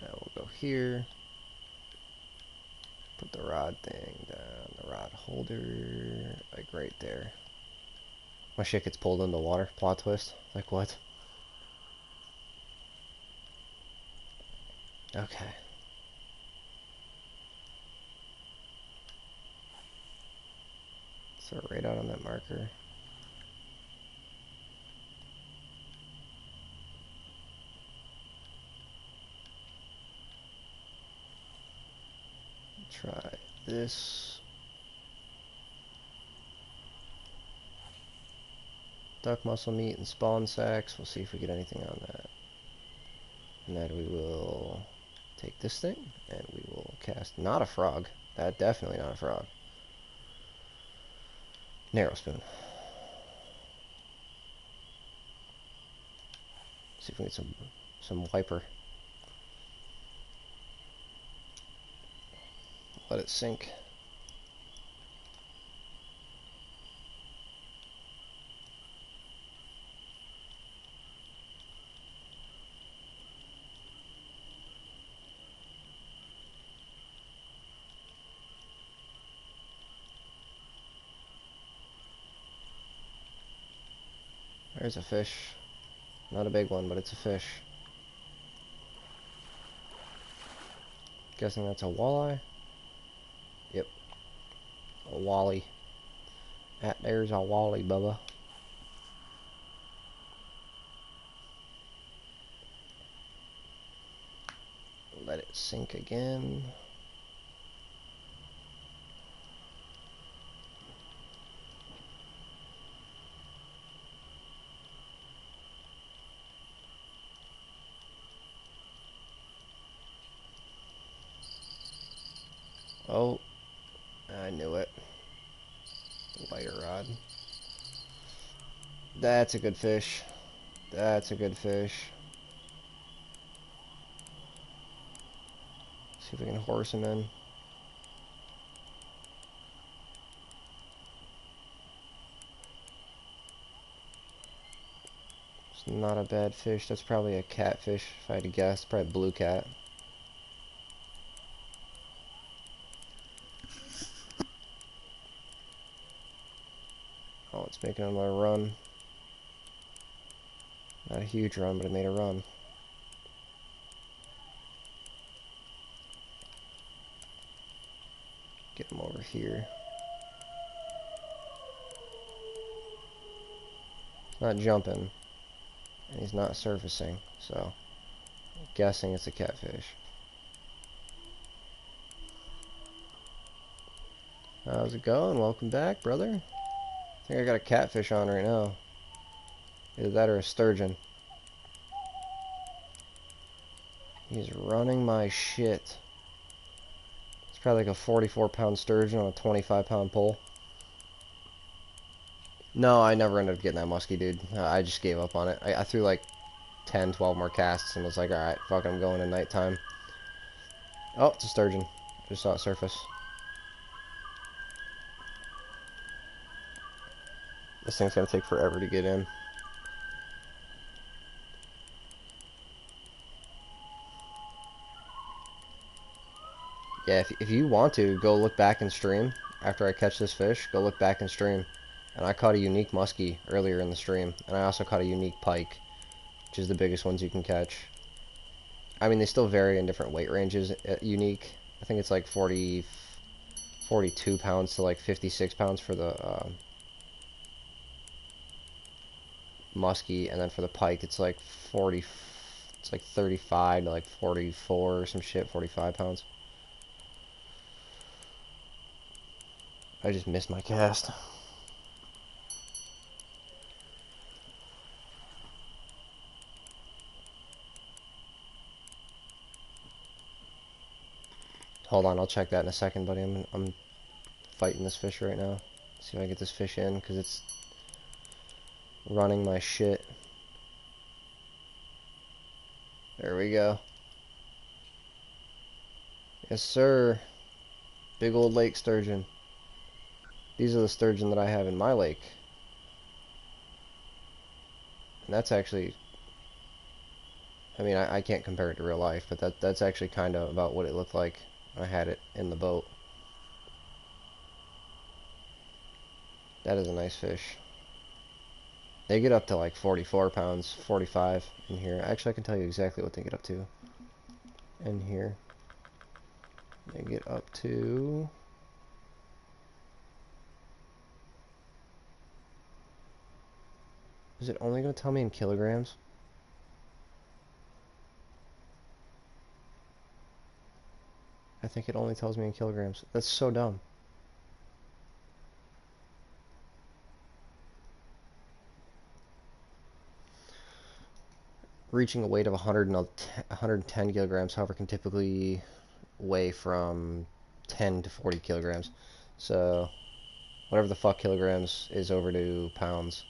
We'll go here. Put the rod thing down, the rod holder, like right there. My shit gets pulled into the water. Plot twist. Like what? Okay. So right out on that marker. Try this. Duck muscle meat and spawn sacks. We'll see if we get anything on that. And then we will take this thing and we will cast not a frog. That definitely not a frog. Narrow spoon. See if we get some wiper. Let it sink. There's a fish. Not a big one, but it's a fish. Guessing that's a walleye? Yep. A wally. There's a wally, Bubba. Let it sink again. Oh, I knew it. Lighter rod. That's a good fish. That's a good fish. See if we can horse him in. It's not a bad fish. That's probably a catfish, if I had to guess. Probably blue cat. Oh, it's making another run. Not a huge run, but it made a run. Get him over here. It's not jumping, and he's not surfacing, so I'm guessing it's a catfish. How's it going? Welcome back, brother. I think I got a catfish on right now. Either that or a sturgeon. He's running my shit. It's probably like a 44-pound sturgeon on a 25-pound pole. No, I never ended up getting that muskie, dude. I just gave up on it. I threw like 10, 12 more casts and was like, alright, fuck it, I'm going at nighttime. Oh, it's a sturgeon. Just saw it surface. This thing's gonna take forever to get in. Yeah, if you want to, go look back and stream. After I catch this fish, go look back and stream. And I caught a unique muskie earlier in the stream. And I also caught a unique pike, which is the biggest ones you can catch. I mean, they still vary in different weight ranges. Unique, I think it's like 42 pounds to like 56 pounds for the muskie. And then for the pike, it's like 35 to like 44 or some shit, 45 pounds. I just missed my cast. Hold on, I'll check that in a second, buddy. I'm fighting this fish right now. See if I can get this fish in, because it's running my shit. There we go. Yes, sir. Big old lake sturgeon. These are the sturgeon that I have in my lake. And that's actually... I mean, I can't compare it to real life, but that's actually kind of about what it looked like when I had it in the boat. That is a nice fish. They get up to like 44 pounds, 45 in here. Actually, I can tell you exactly what they get up to in here. They get up to... Is it only going to tell me in kilograms? I think it only tells me in kilograms. That's so dumb. Reaching a weight of 110 kilograms, however, can typically weigh from 10 to 40 kilograms. So, whatever the fuck kilograms is over to pounds.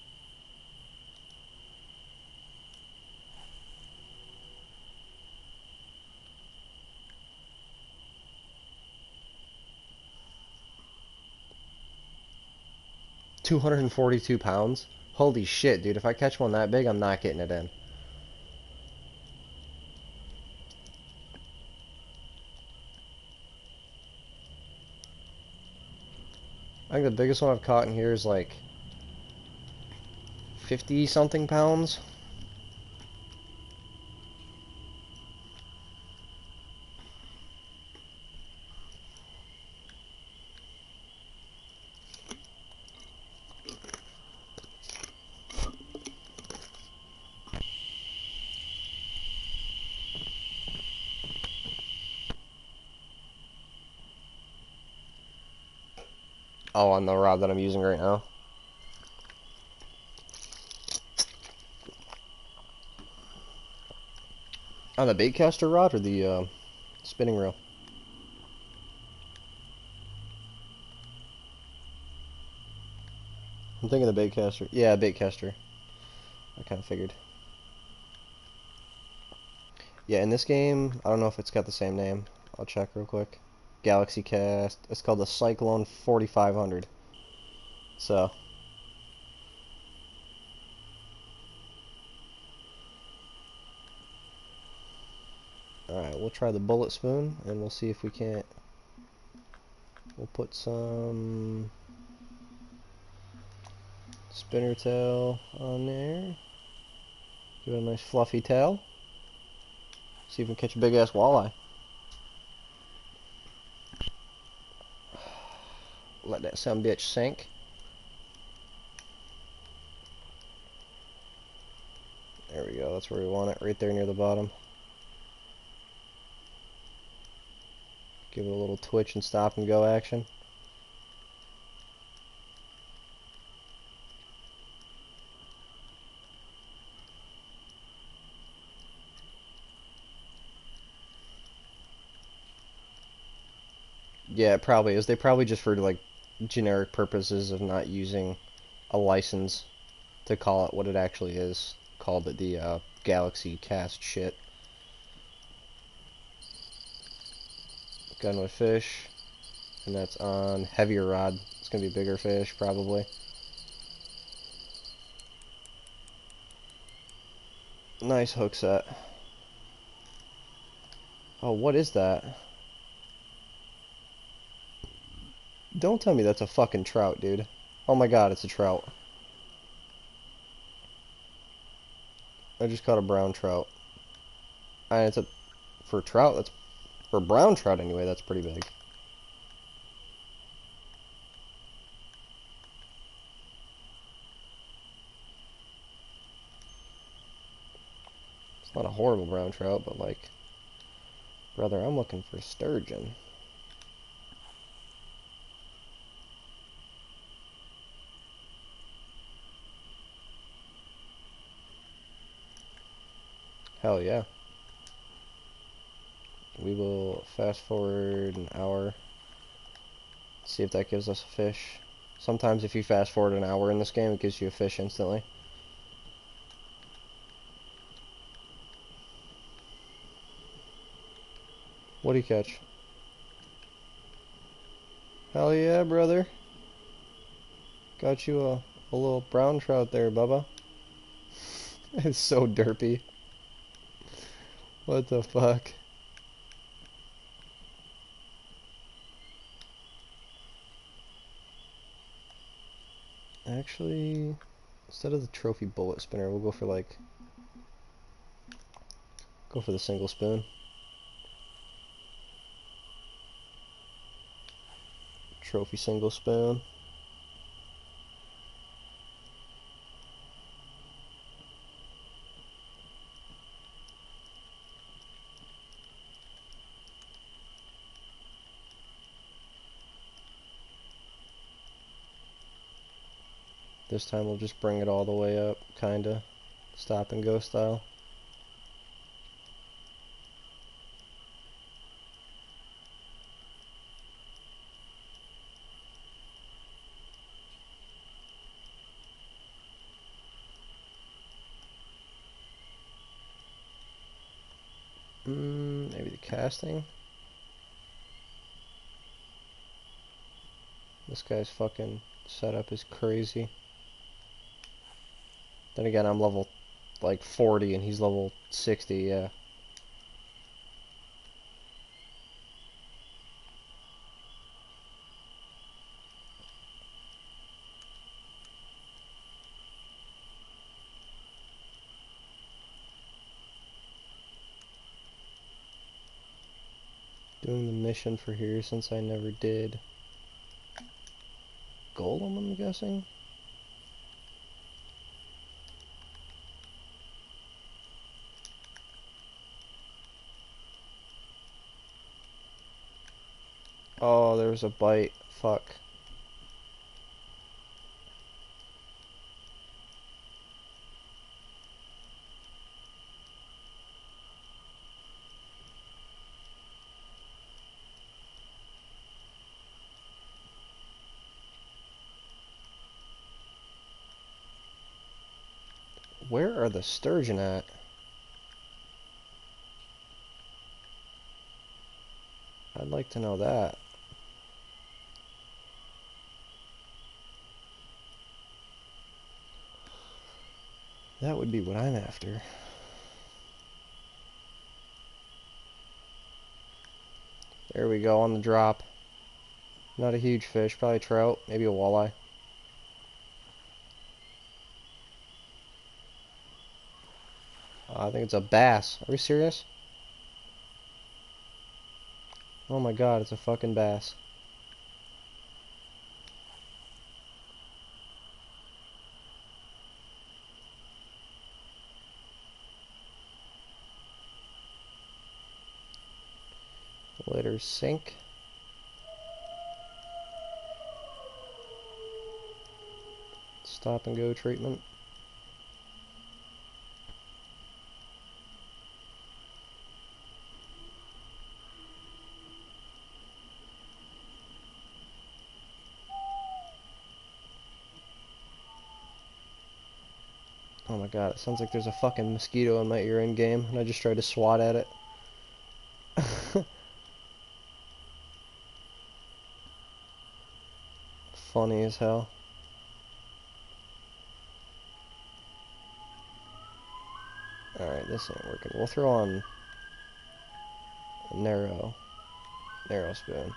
£242? Holy shit, dude. If I catch one that big, I'm not getting it in. I think the biggest one I've caught in here is like 50 something pounds. Oh, on the rod that I'm using right now. On the baitcaster rod or the spinning reel? I'm thinking the baitcaster. Yeah, baitcaster. I kind of figured. Yeah, in this game, I don't know if it's got the same name. I'll check real quick. Galaxy Cast. It's called the Cyclone 4500. So, try the bullet spoon, and we'll see if we can't. We'll put some spinner tail on there. Give it a nice fluffy tail. See if we can catch a big ass walleye. Let that son bitch sink. There we go, that's where we want it, right there near the bottom. Give it a little twitch and stop and go action. Yeah, it probably is. They probably just for like generic purposes of not using a license to call it what it actually is. Called it the Galaxy Cast shit. Gun with fish. And that's on heavier rod. It's gonna be a bigger fish, probably. Nice hook set. Oh, what is that? Don't tell me that's a fucking trout, dude. Oh my god, it's a trout. I just caught a brown trout. And it's a... For trout, that's... For brown trout, anyway, that's pretty big. It's not a horrible brown trout, but like... Brother, I'm looking for sturgeon. Hell yeah. We will fast forward an hour. See if that gives us a fish. Sometimes if you fast forward an hour in this game, it gives you a fish instantly. What'd he catch? Hell yeah, brother. Got you a little brown trout there, Bubba. It's so derpy. What the fuck? Actually, instead of the trophy bullet spinner, we'll go for like... Go for the single spoon. Trophy single spoon. This time we'll just bring it all the way up, kinda. Stop and go style. Maybe the casting? This guy's fucking setup is crazy. Then again, I'm level like 40 and he's level 60, yeah. Doing the mission for here since I never did. Golem, I'm guessing? Oh, there was a bite. Fuck. Where are the sturgeon at? I'd like to know that. That would be what I'm after. There we go, on the drop. Not a huge fish, probably trout, maybe a walleye. I think it's a bass. Are we serious? Oh my god, it's a fucking bass. Let her sink. Stop and go treatment. Oh my god, it sounds like there's a fucking mosquito in my ear in game, and I just tried to swat at it. Funny as hell. Alright, this ain't working. We'll throw on a narrow spoon.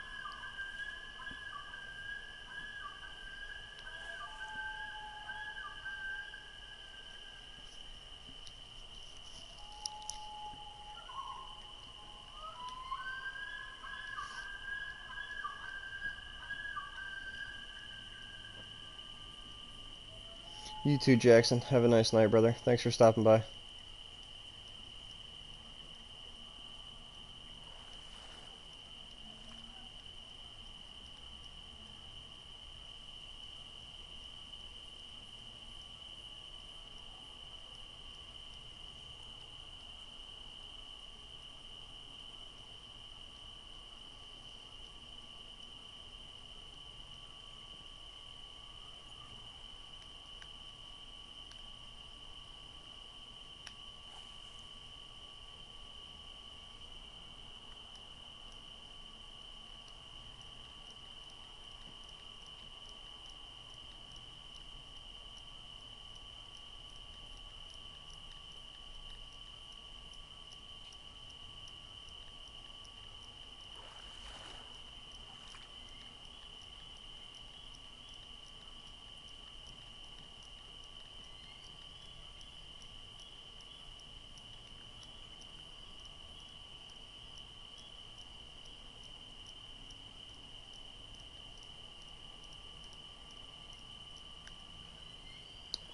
You too, Jackson. Have a nice night, brother. Thanks for stopping by.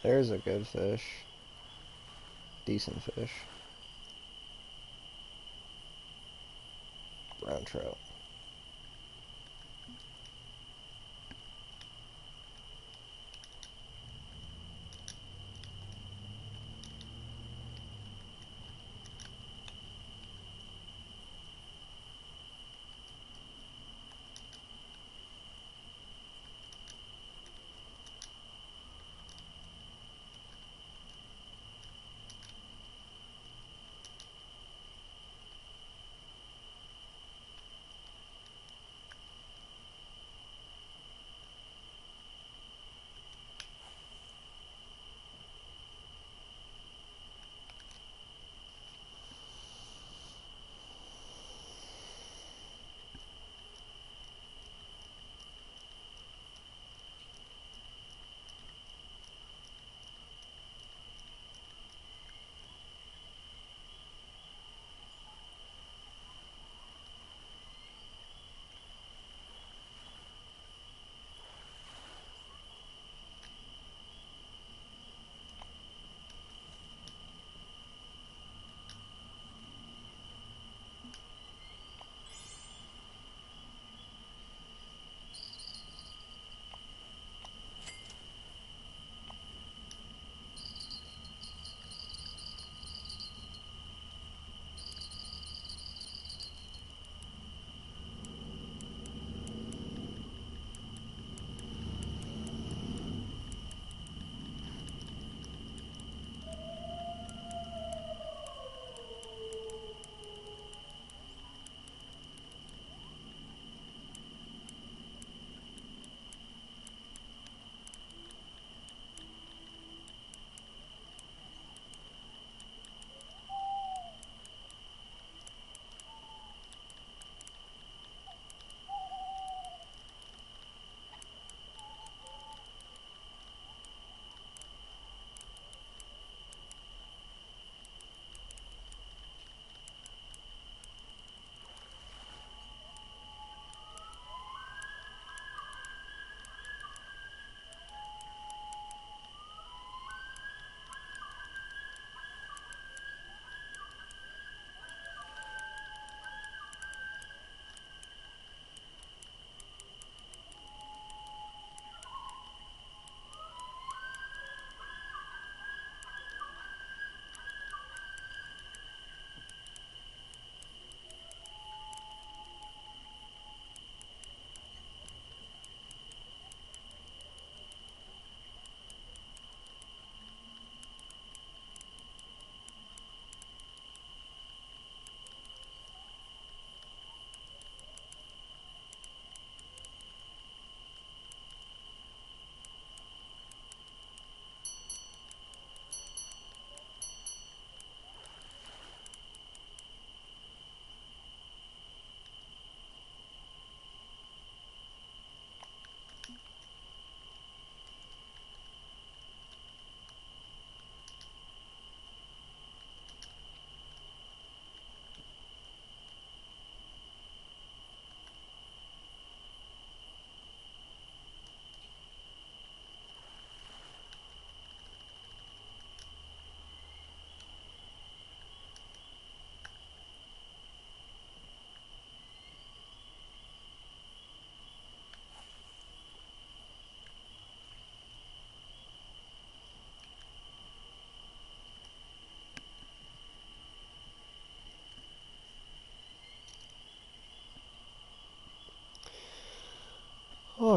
There's a good fish. Decent fish. Brown trout.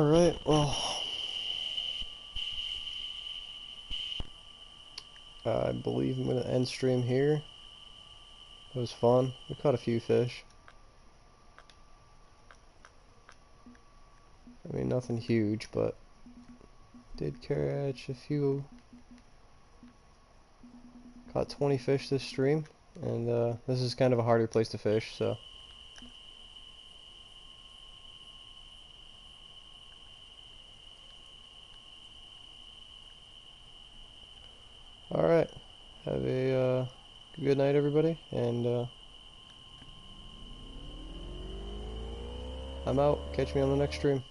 Alright, well, I believe I'm going to end stream here. It was fun. We caught a few fish. I mean, nothing huge, but did catch a few. Caught 20 fish this stream, and this is kind of a harder place to fish, so. Alright, have a good night, everybody, and I'm out. Catch me on the next stream.